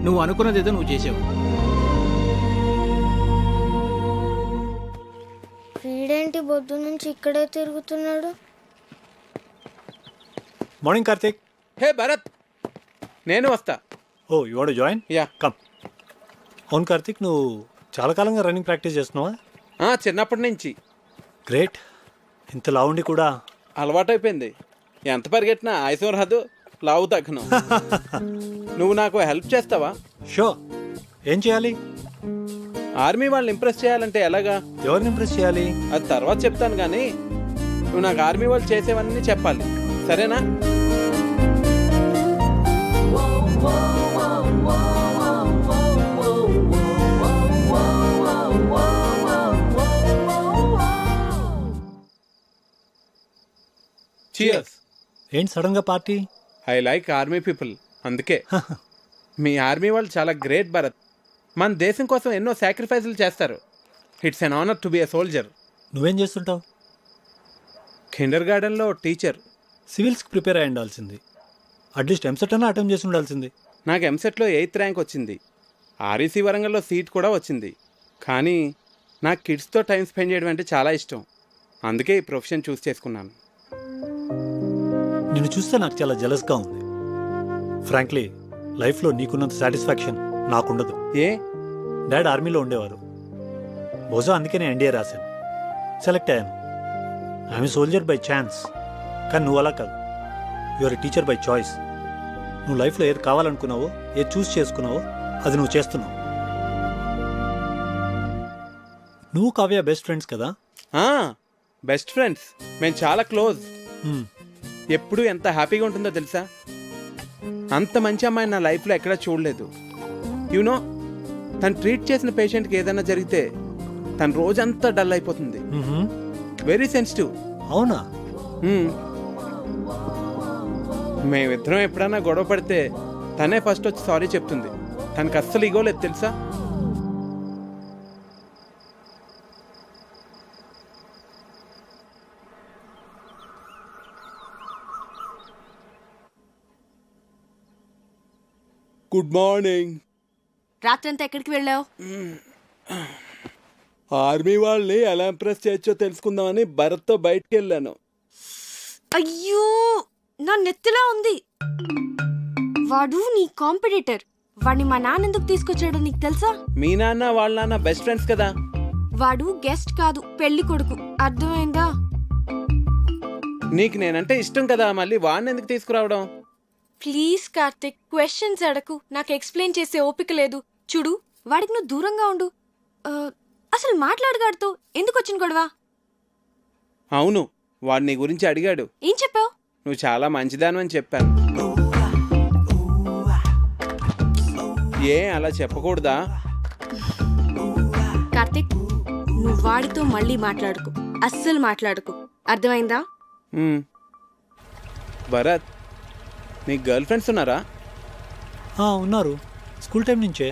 నువ్వు అనుకున్నది ఏదో నువ్వు చేసావు. వీడేంటి బొద్దు నుంచి ఇక్కడే తిరుగుతున్నాడు? మార్నింగ్ కార్తీక్. హే భరత్, నేను వస్తా. Oh, you want to join? Yeah, come. అవును కార్తీక్, నువ్వు చాలా కాలంగా రన్నింగ్ ప్రాక్టీస్ చేస్తున్నావా? చిన్నప్పటి నుంచి. గ్రేట్. ఇంత లావుండి కూడా అలవాటైపోయింది. ఎంత పరిగెట్టినా ఆయుసం రాదు, లావు తగ్గను. నువ్వు నాకు హెల్ప్ చేస్తావా? షో ఏం చేయాలి? ఆర్మీ వాళ్ళని ఇంప్రెస్ చేయాలంటే ఎలాగా? ఎవరిని ఇంప్రెస్ చేయాలి? అది తర్వాత చెప్తాను కానీ నువ్వు నాకు ఆర్మీ వాళ్ళు చేసేవన్నీ చెప్పాలి, సరేనా? Cheers. ఏంటి సడన్ గా party? I like army people, అందుకే. మీ ఆర్మీ వాళ్ళు చాలా గ్రేట్ భరత్. మన దేశం కోసం ఎన్నో సాక్రిఫైసులు చేస్తారు. It's an honour to be a soldier. నువ్వేం చేస్తుంటావు? కిండర్ గార్డెన్లో టీచర్. సివిల్స్కి ప్రిపేర్ అయి ఉండాల్సింది, అట్లీస్ట్ ఎంసెట్ అన్నా అటెంప్ట్ చేసి ఉండాల్సింది. నాకు ఎంసెట్లో 8th ర్యాంక్ వచ్చింది, ఆర్ఈసీ వరంగల్లో సీట్ కూడా వచ్చింది. కానీ నాకు కిడ్స్తో టైం స్పెండ్ చేయడం అంటే చాలా ఇష్టం, అందుకే ఈ ప్రొఫెషన్ చూస్ చేసుకున్నాను. నిన్ను చూస్తే నాకు చాలా జెలస్గా ఉంది. ఫ్రాంక్లీ లైఫ్లో నీకున్నంత సాటిస్ఫాక్షన్ నాకుండదు. ఏ? డాడ్ ఆర్మీలో ఉండేవారు, బహుశా అందుకే నేను ఎన్డీఏ రాశాను, సెలెక్ట్ అయ్యాను. I'm soldier by chance. కానీ నువ్వు అలా కాదు, యువర్ టీచర్ బై చాయిస్. నువ్వు లైఫ్లో ఏది కావాలనుకున్నావో, ఏది చూస్ చేసుకున్నావో అది నువ్వు చేస్తున్నావు. నువ్వు కావ్య బెస్ట్ ఫ్రెండ్స్ కదా? బెస్ట్ ఫ్రెండ్స్, మేము చాలా క్లోజ్. ఎప్పుడు ఎంత హ్యాపీగా ఉంటుందో తెలుసా? అంత మంచి అమ్మాయి నా లైఫ్లో ఎక్కడా చూడలేదు. యూనో, తను ట్రీట్ చేసిన పేషెంట్కి ఏదైనా జరిగితే తన రోజంతా డల్ అయిపోతుంది. Very sensitive. అవునా? మేమిద్దరం ఎప్పుడైనా గొడవ పడితే తనే ఫస్ట్ వచ్చి సారీ చెప్తుంది. తనకు అస్సలు ఇగోలేదు తెలుసా? Good morning. రాత్రంతా ఎక్కడికి వెళ్ళావు? ఆర్మీ వాళ్ళని ఎలా ఇంప్రెస్ చేయొచ్చో తెలుసుకుందామని భరత్తో బయటికి వెళ్ళాను. అయ్యో, నా నెత్తిలా ఉంది. వాడు నీ కాంపిటీటర్. వాడిని మా నాన్న ఎందుకు తీసుకొచ్చాడో నీకు తెలుసా? మీ నాన్న వాళ్ళ నాన్న బెస్ట్ ఫ్రెండ్స్ కదా. వాడు గెస్ట్ కాదు, పెళ్లి కొడుకు. అర్థమైందా? నీకు నేనంటే ఇష్టం కదా, మళ్ళీ వాడిని ఎందుకు తీసుకురావడం? ప్లీజ్ కార్తిక్, క్వశ్చన్స్ అడకు. నాకు ఎక్స్ప్లెయిన్ చేసే ఓపిక లేదు. చూడు, వాడికి నువ్వు దూరంగా ఉండు. అసలు మాట్లాడగాడుతో ఎందుకు వచ్చిన గొడవ? అవును, వాడు నీ గురించి అడిగాడు. ఏం చెప్పావు? నువ్వు చాలా మంచిదాను అని చెప్పాను. ఏ అలా చెప్పకూడదా? కార్తిక్, నువ్వు వాడితో మళ్ళీ మాట్లాడుకు, అస్సలు మాట్లాడుకు. అర్థమైందా? భరత్, నీకు గర్ల్ ఫ్రెండ్స్ ఉన్నారా? ఉన్నారు, స్కూల్ టైం నుంచే.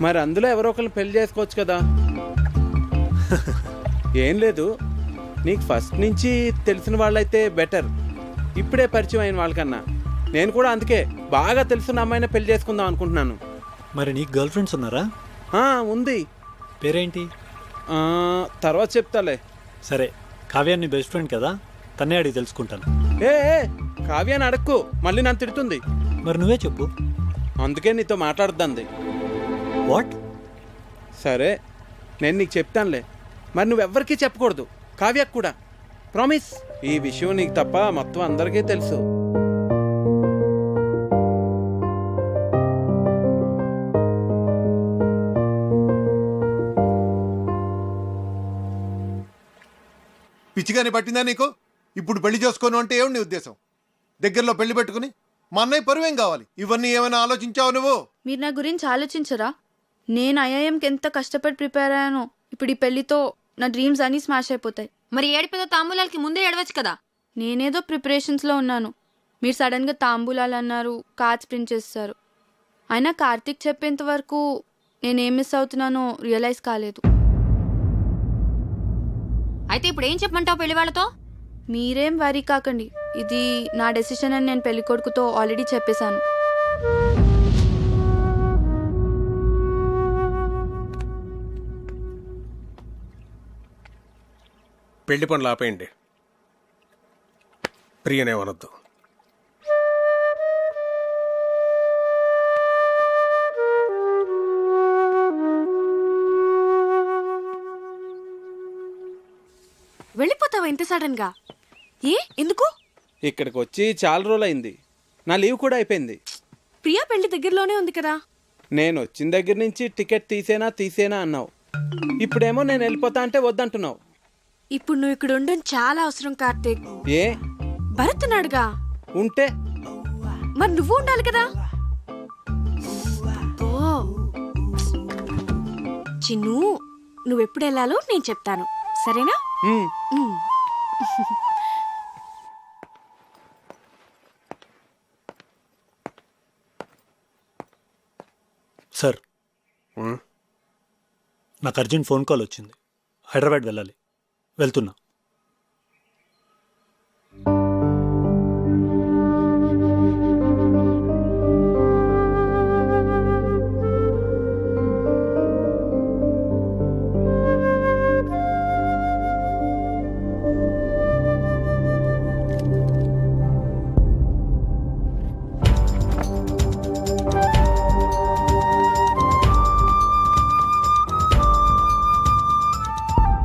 మరి అందులో ఎవరో ఒకరిని పెళ్లి చేసుకోవచ్చు కదా. ఏం లేదు, నీకు ఫస్ట్ నుంచి తెలిసిన వాళ్ళైతే బెటర్, ఇప్పుడే పరిచయం అయిన వాళ్ళకన్నా. నేను కూడా అందుకే బాగా తెలిసిన అమ్మాయిని పెళ్లి చేసుకుందాం అనుకుంటున్నాను. మరి నీకు గర్ల్ ఫ్రెండ్స్ ఉన్నారా? ఉంది. పేరేంటి? తర్వాత చెప్తాలే. సరే, కావ్య నీ బెస్ట్ ఫ్రెండ్ కదా, తన్నే అడిగి తెలుసుకుంటాను. ఏ కావ్యాన్ని అడక్కు, మళ్ళీ నన్ను తిడుతుంది. మరి నువ్వే చెప్పు. అందుకే నీతో మాట్లాడుద్దంది. వాట్? సరే, నేను నీకు చెప్తానులే. మరి నువ్వెవ్వరికీ చెప్పకూడదు, కావ్యకు కూడా. ప్రామిస్. ఈ విషయం నీకు తప్ప మొత్తం అందరికీ తెలుసు. పిచ్చిగానే పట్టిందా నీకు? ఇప్పుడు పెళ్లి చేసుకోను అంటే ఏమిటి నీ ఉద్దేశం? దగ్గరలో పెళ్లి పెట్టుకుని మా అన్నయ్య పరువేం కావాలి? ఇవన్నీ ఏమైనా ఆలోచించావు నువ్వు? మీరు నా గురించి ఆలోచించరా? నేను ఐఐఎంకి ఎంత కష్టపడి ప్రిపేర్ అయ్యానో. ఇప్పుడు ఈ పెళ్లితో నా డ్రీమ్స్ అన్నీ స్మాష్ అయిపోతాయి. మరి ఏడిపోతే తాంబూలాలకి ముందే ఏడవచ్చు కదా. నేనేదో ప్రిపరేషన్స్లో ఉన్నాను, మీరు సడన్గా తాంబూలాలు అన్నారు, కార్డ్స్ ప్రింట్ చేస్తారు. అయినా కార్తీక్ చెప్పేంత వరకు నేనేం మిస్ అవుతున్నానో రియలైజ్ కాలేదు. అయితే ఇప్పుడు ఏం చెప్పమంటావు పెళ్లి వాళ్ళతో? మీరేం వరీ కాకండి, ఇది నా డెసిషన్ అని నేను పెళ్లి కొడుకుతో ఆల్రెడీ చెప్పేశాను. పెళ్లి పనులు ఆపేయండి, ప్రియనేమనొద్దు. వెళ్ళిపోతావా ఇంత సడన్ గా? ఎందుకు? ఇక్కడికి వచ్చి చాలా రోజులైంది, నా లీవ్ కూడా అయిపోయింది. ప్రియా పెళ్లి దగ్గరలోనే ఉంది కదా. నేను వచ్చిన దగ్గర నుంచి టికెట్ తీసేనా అన్నావు. ఇప్పుడేమో నేను వెళ్ళిపోతా అంటే వద్దంటున్నావు. ఇప్పుడు నువ్వు ఇక్కడ ఉండడం చాలా అవసరం కార్తీక్. ఏ భరత్ ఉన్నాడుగా. ఉంటే మరి నువ్వు ఉండాలి కదా. చిన్ను, నువ్వెప్పుడు వెళ్ళాలో నేను చెప్తాను, సరేనా? సార్, నాకు అర్జెంట్ ఫోన్ కాల్ వచ్చింది. హైదరాబాద్ వెళ్ళాలి, వెళ్తున్నా.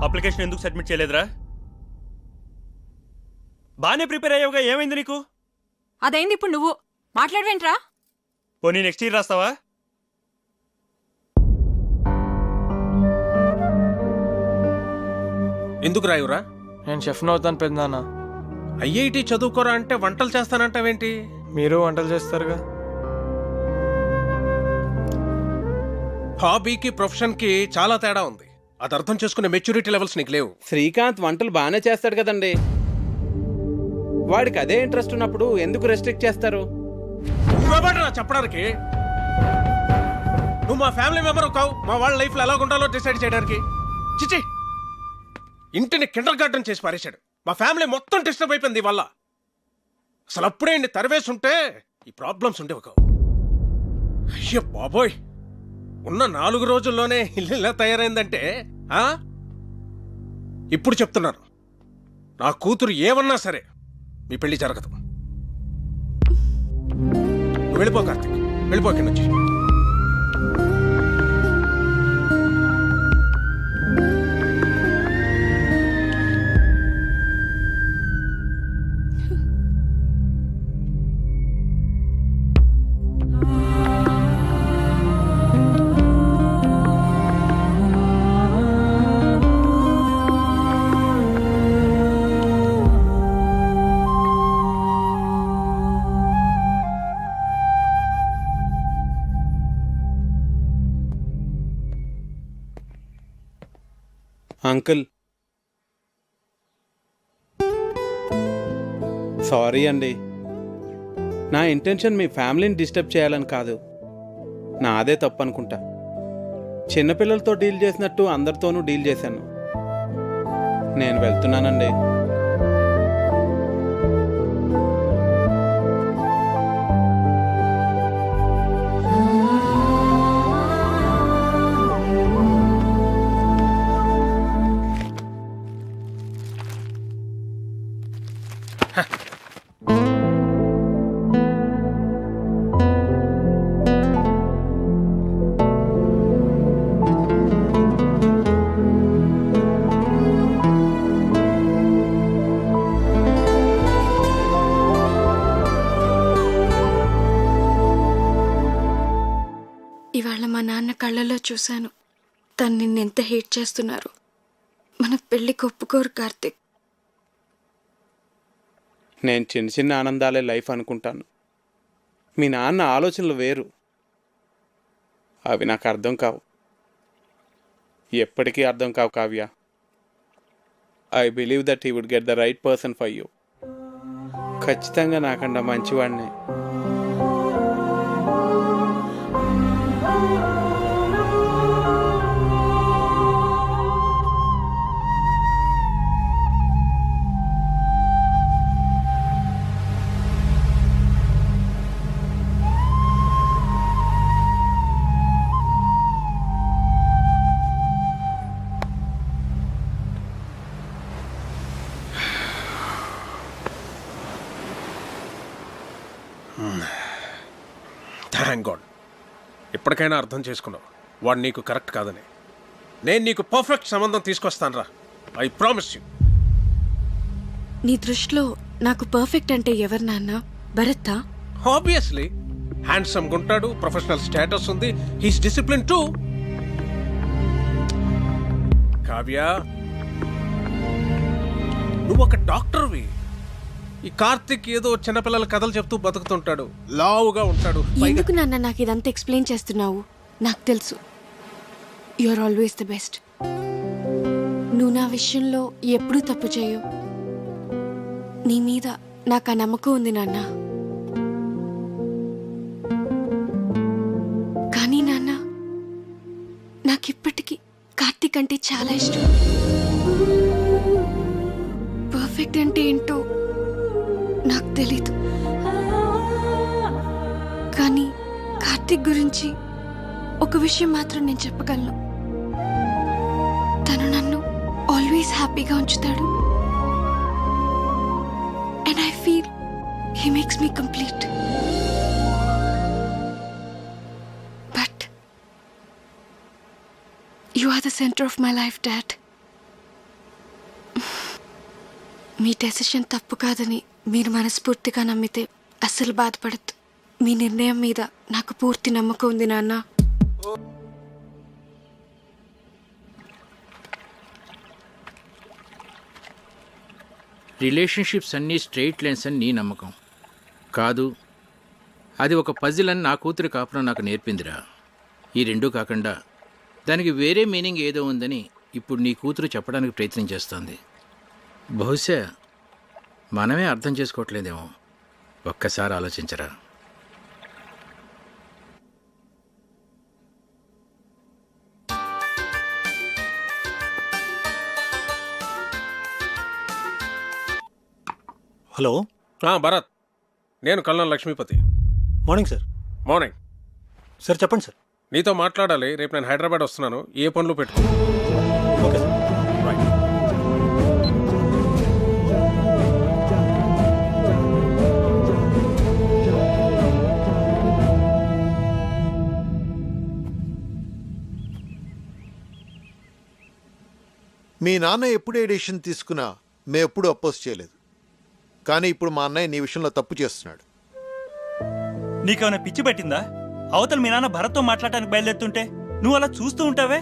అప్లికేషన్ ఎందుకు సబ్మిట్ చేయలేదురా? బాగానే ప్రిపేర్ అయ్యావుగా, ఏమైంది నీకు? అదైంది, ఇప్పుడు నువ్వు మాట్లాడవేంట్రా? పోనీ నెక్స్ట్ ఇయర్ రాస్తావా? ఎందుకు రాయురా? నేను షెఫ్ను అవుతాను పెద్దనాన్న. ఐఐటి చదువుకోరా అంటే వంటలు చేస్తానంటావేంటి? మీరు వంటలు చేస్తారుగా. హాబీకి ప్రొఫెషన్కి చాలా తేడా ఉంది. అది అర్థం చేసుకునే మెచ్యూరిటీ లెవెల్స్ నీకు లేవు. శ్రీకాంత్ వంటలు బాగానే చేస్తాడు కదండి. వాడికి అదే ఇంట్రెస్ట్ ఉన్నప్పుడు ఎందుకు రెస్ట్రిక్ట్ చేస్తారు? చెప్పడానికి నువ్వు మా ఫ్యామిలీ మెంబర్ కావు, మా వాళ్ళ లైఫ్లో ఎలా ఉండాలో డిసైడ్ చేయడానికి. చిచి, ఇంటిని కిండర్ గార్డెన్ చేసి పారేశాడు. మా ఫ్యామిలీ మొత్తం డిస్టర్బ్ అయిపోయింది వల్ల. అసలు అప్పుడే ఇన్ని తరివేసి ఉంటే ఈ ప్రాబ్లమ్స్ ఉండేవి కావు. అయ్యో బాబోయ్, ఉన్న 4 రోజుల్లోనే ఇల్లు ఇలా తయారైందంటే ఇప్పుడు చెప్తున్నాను, నా కూతురు ఏమన్నా సరే మీ పెళ్లి జరగదు. వెళ్ళిపో కార్తీక్, వెళ్ళిపో ఇక్కడి నుంచి. అంకుల్, సారీ అండి. నా ఇంటెన్షన్ మీ ఫ్యామిలీని డిస్టర్బ్ చేయాలని కాదు. నాదే తప్పు అనుకుంటా. చిన్నపిల్లలతో డీల్ చేసినట్టు అందరితోనూ డీల్ చేశాను. నేను వెళ్తున్నానండి. ఇవాళ మా నాన్న కళ్ళలో చూశాను, తను నిన్నెంత హేట్ చేస్తున్నారు. మన పెళ్ళికి ఒప్పుకోరు కార్తిక్. నేను చిన్న చిన్న ఆనందాలే లైఫ్ అనుకుంటాను. మీ నాన్న ఆలోచనలు వేరు. అవి నాకు అర్థం కావు, ఎప్పటికీ అర్థం కావు Kavya. I believe that he would get the right person for you. ఖచ్చితంగా నాకన్నా మంచివాడిని. థ్యాంక్ గాడ్, ఇప్పటికైనా అర్థం చేసుకున్నావు వాడు నీకు కరెక్ట్ కాదని. నేను నీకు పర్ఫెక్ట్ సంబంధం తీసుకొస్తాను రా, ఐ ప్రామిస్ యూ. నీ దృష్టిలో నాకు పర్ఫెక్ట్ అంటే ఎవరు నాన్న? భరతా? ఆబ్వియస్లీ హ్యాండ్సమ్గా ఉంటాడు, ప్రొఫెషనల్ స్టేటస్ ఉంది, హీస్ డిసిప్లిన్ టూ. కావ్య, నువ్వు ఒక డాక్టర్వి. ఈ కార్తిక్ ఏదో చిన్నపిల్లల కథలు చెప్తూ బతుకుతుంటాడు, లావుగా ఉంటాడు. ఎందుకు నాన్న నాకు ఇదంతా ఎక్స్ప్లెయిన్ చేస్తున్నావు? నాకు తెలుసు you are always the best. నువ్వు నా విషయంలో ఎప్పుడూ తప్పు చేయవు. నీ మీద నాకు ఆ నమ్మకం ఉంది నాన్న. కానీ నాన్న, నాకిప్పటికీ కార్తీక్ అంటే చాలా ఇష్టం. పర్ఫెక్ట్ అంటే ఏంటో నాకు తెలీదు, కానీ కార్తీక్ గురించి ఒక విషయం మాత్రం నేను చెప్పగలను. తను నన్ను ఆల్వేస్ హ్యాపీగా ఉంచుతాడు. And I feel he makes me complete. But you are the centre of my life, dad. మీ డెసిషన్ తప్పు కాదని మీరు మనస్ఫూర్తిగా నమ్మితే అస్సలు బాధపడద్దు. మీ నిర్ణయం మీద నాకు పూర్తి నమ్మకం ఉంది నాన్న. రిలేషన్షిప్స్ అన్నీ స్ట్రెయిట్ లైన్స్ అని నీ నమ్మకం కాదు. అది ఒక పజిల్ అని నా కూతురి కాపురం నాకు నేర్పిందిరా. ఈ రెండూ కాకుండా దానికి వేరే మీనింగ్ ఏదో ఉందని ఇప్పుడు నీ కూతురు చెప్పడానికి ప్రయత్నం చేస్తోంది. బహుశా మనమే అర్థం చేసుకోవట్లేదేమో. ఒక్కసారి ఆలోచించరా. హలో. భరత్, నేను colonel Lakshmipathi. Morning sir. Morning sir. చెప్పండి సార్. నీతో మాట్లాడాలి. రేపు నేను హైదరాబాద్ వస్తున్నాను. ఏ పనులు పెట్టుకో. Okay sir. రైట్. మీ నాన్న ఎప్పుడు ఏ డెసిషన్ తీసుకున్నా మేము ఎప్పుడు అపోజ్ చేయలేదు. కానీ ఇప్పుడు మా అన్నయ్య నీ విషయంలో తప్పు చేస్తున్నాడు. నీకేమైనా పిచ్చి పట్టిందా? అవతల మీ నాన్న భరత్తో మాట్లాడటానికి బయలుదేరుతుంటే నువ్వు అలా చూస్తూ ఉంటావే?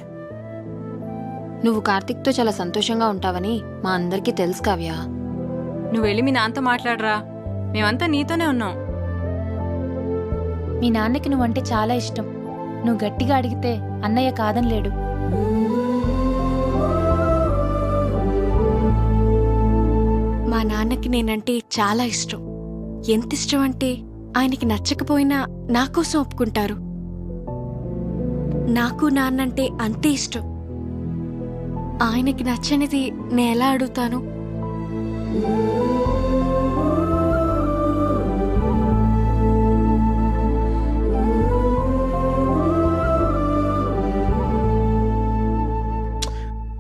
నువ్వు కార్తిక్తో చాలా సంతోషంగా ఉంటావని మా అందరికీ తెలుసు కావ్య. నువ్వు వెళ్ళి మీ నాన్నతో మాట్లాడరా, మేమంతా నీతోనే ఉన్నాం. మీ నాన్నకి నువ్వంటే చాలా ఇష్టం. నువ్వు గట్టిగా అడిగితే అన్నయ్య కాదని లేడు. మా నాన్నకి నేనంటే చాలా ఇష్టం. ఎంత ఇష్టం అంటే ఆయనకి నచ్చకపోయినా నా కోసం ఒప్పుకుంటారు. నాకు నాన్నంటే అంతే ఇష్టం. ఆయనకి నచ్చనిది నేను ఎలా అడుగుతాను?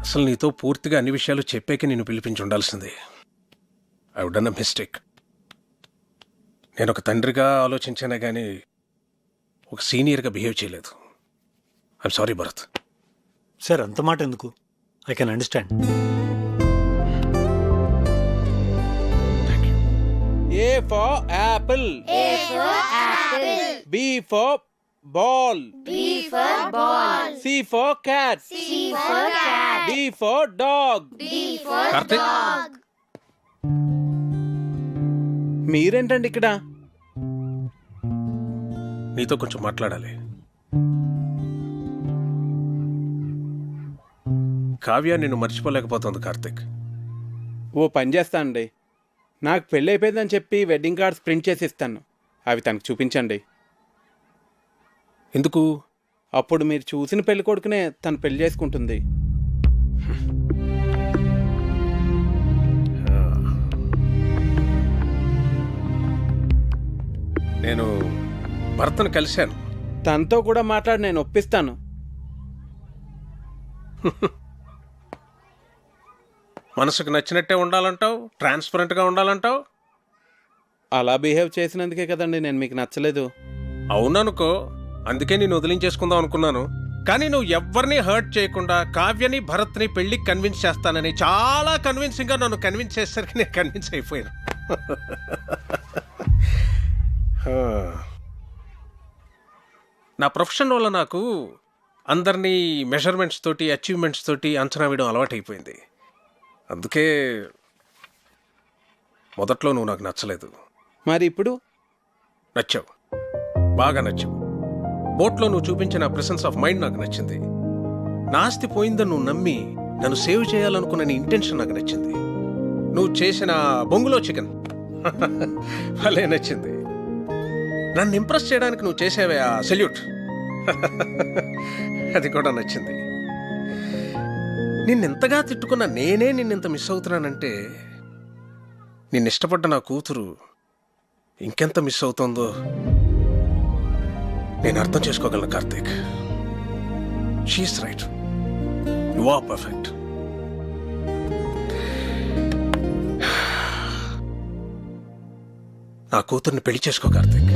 అసలు నీతో పూర్తిగా అన్ని విషయాలు చెప్పాక నేను పిలిపించి ఉండాల్సిందే. I would done a mistake. నేను ఒక తండ్రిగా ఆలోచించానే కానీ ఒక సీనియర్గా బిహేవ్ చేయలేదు. I'm sorry Bharat. సార్, అంత మాట ఎందుకు? I can understand. A for apple. A for apple. B for ball. B for ball. C for cat. C for cat. D for dog. D for Karthik. dog. మీరేంటండి ఇక్కడ? నీతో కొంచెం మాట్లాడాలి. కావ్య నిన్ను మర్చిపోలేకపోతుంది కార్తిక్. ఓ పని చేస్తానండి, నాకు పెళ్ళి అయిపోయిందని చెప్పి వెడ్డింగ్ కార్డ్స్ ప్రింట్ చేసి ఇస్తాను. అవి తనకు చూపించండి. ఎందుకు? అప్పుడు మీరు చూసిన పెళ్లి కొడుకునే తను పెళ్లి చేసుకుంటుంది. నేను భర్తను కలిశాను. తనతో కూడా మాట్లాడి నేను ఒప్పిస్తాను. మనసుకు నచ్చినట్టే ఉండాలంటావు, ట్రాన్స్పరెంట్గా ఉండాలంటావు. అలా బిహేవ్ చేసినందుకే కదండి నేను మీకు నచ్చలేదు. అవుననుకో, అందుకే నేను వదిలించేసుకుందాం అనుకున్నాను. కానీ నువ్వు ఎవరిని హర్ట్ చేయకుండా కావ్యని భరత్ని పెళ్లికి కన్విన్స్ చేస్తానని చాలా కన్విన్సింగ్గా నన్ను కన్విన్స్ చేసేసరికి నేను కన్విన్స్ అయిపోయాను. నా ప్రొఫెషన్ వల్ల నాకు అందరినీ మెజర్మెంట్స్ తోటి అచీవ్మెంట్స్ తోటి అంచనా వేయడం అలవాటైపోయింది. అందుకే మొదట్లో నువ్వు నాకు నచ్చలేదు. మరి ఇప్పుడు నచ్చావు, బాగా నచ్చావు. బోట్లో నువ్వు చూపించిన ప్రెసెన్స్ ఆఫ్ మైండ్ నాకు నచ్చింది. నా ఆస్తి పోయిందని నువ్వు నమ్మి నన్ను సేవ్ చేయాలనుకున్న నీ ఇంటెన్షన్ నాకు నచ్చింది. నువ్వు చేసిన బొంగులో చికెన్ భలే నచ్చింది. నన్ను ఇంప్రెస్ చేయడానికి నువ్వు చేసేవే ఆ సెల్యూట్ అది కూడా నచ్చింది. నిన్నెంతగా తిట్టుకున్నా నేనే నిన్నెంత మిస్ అవుతున్నానంటే నిన్ను ఇష్టపడ్డ నా కూతురు ఇంకెంత మిస్ అవుతుందో నేను అర్థం చేసుకోగలను Karthik. She's right, you are perfect. నా కూతుర్ని పెళ్లి చేసుకో కార్తీక్.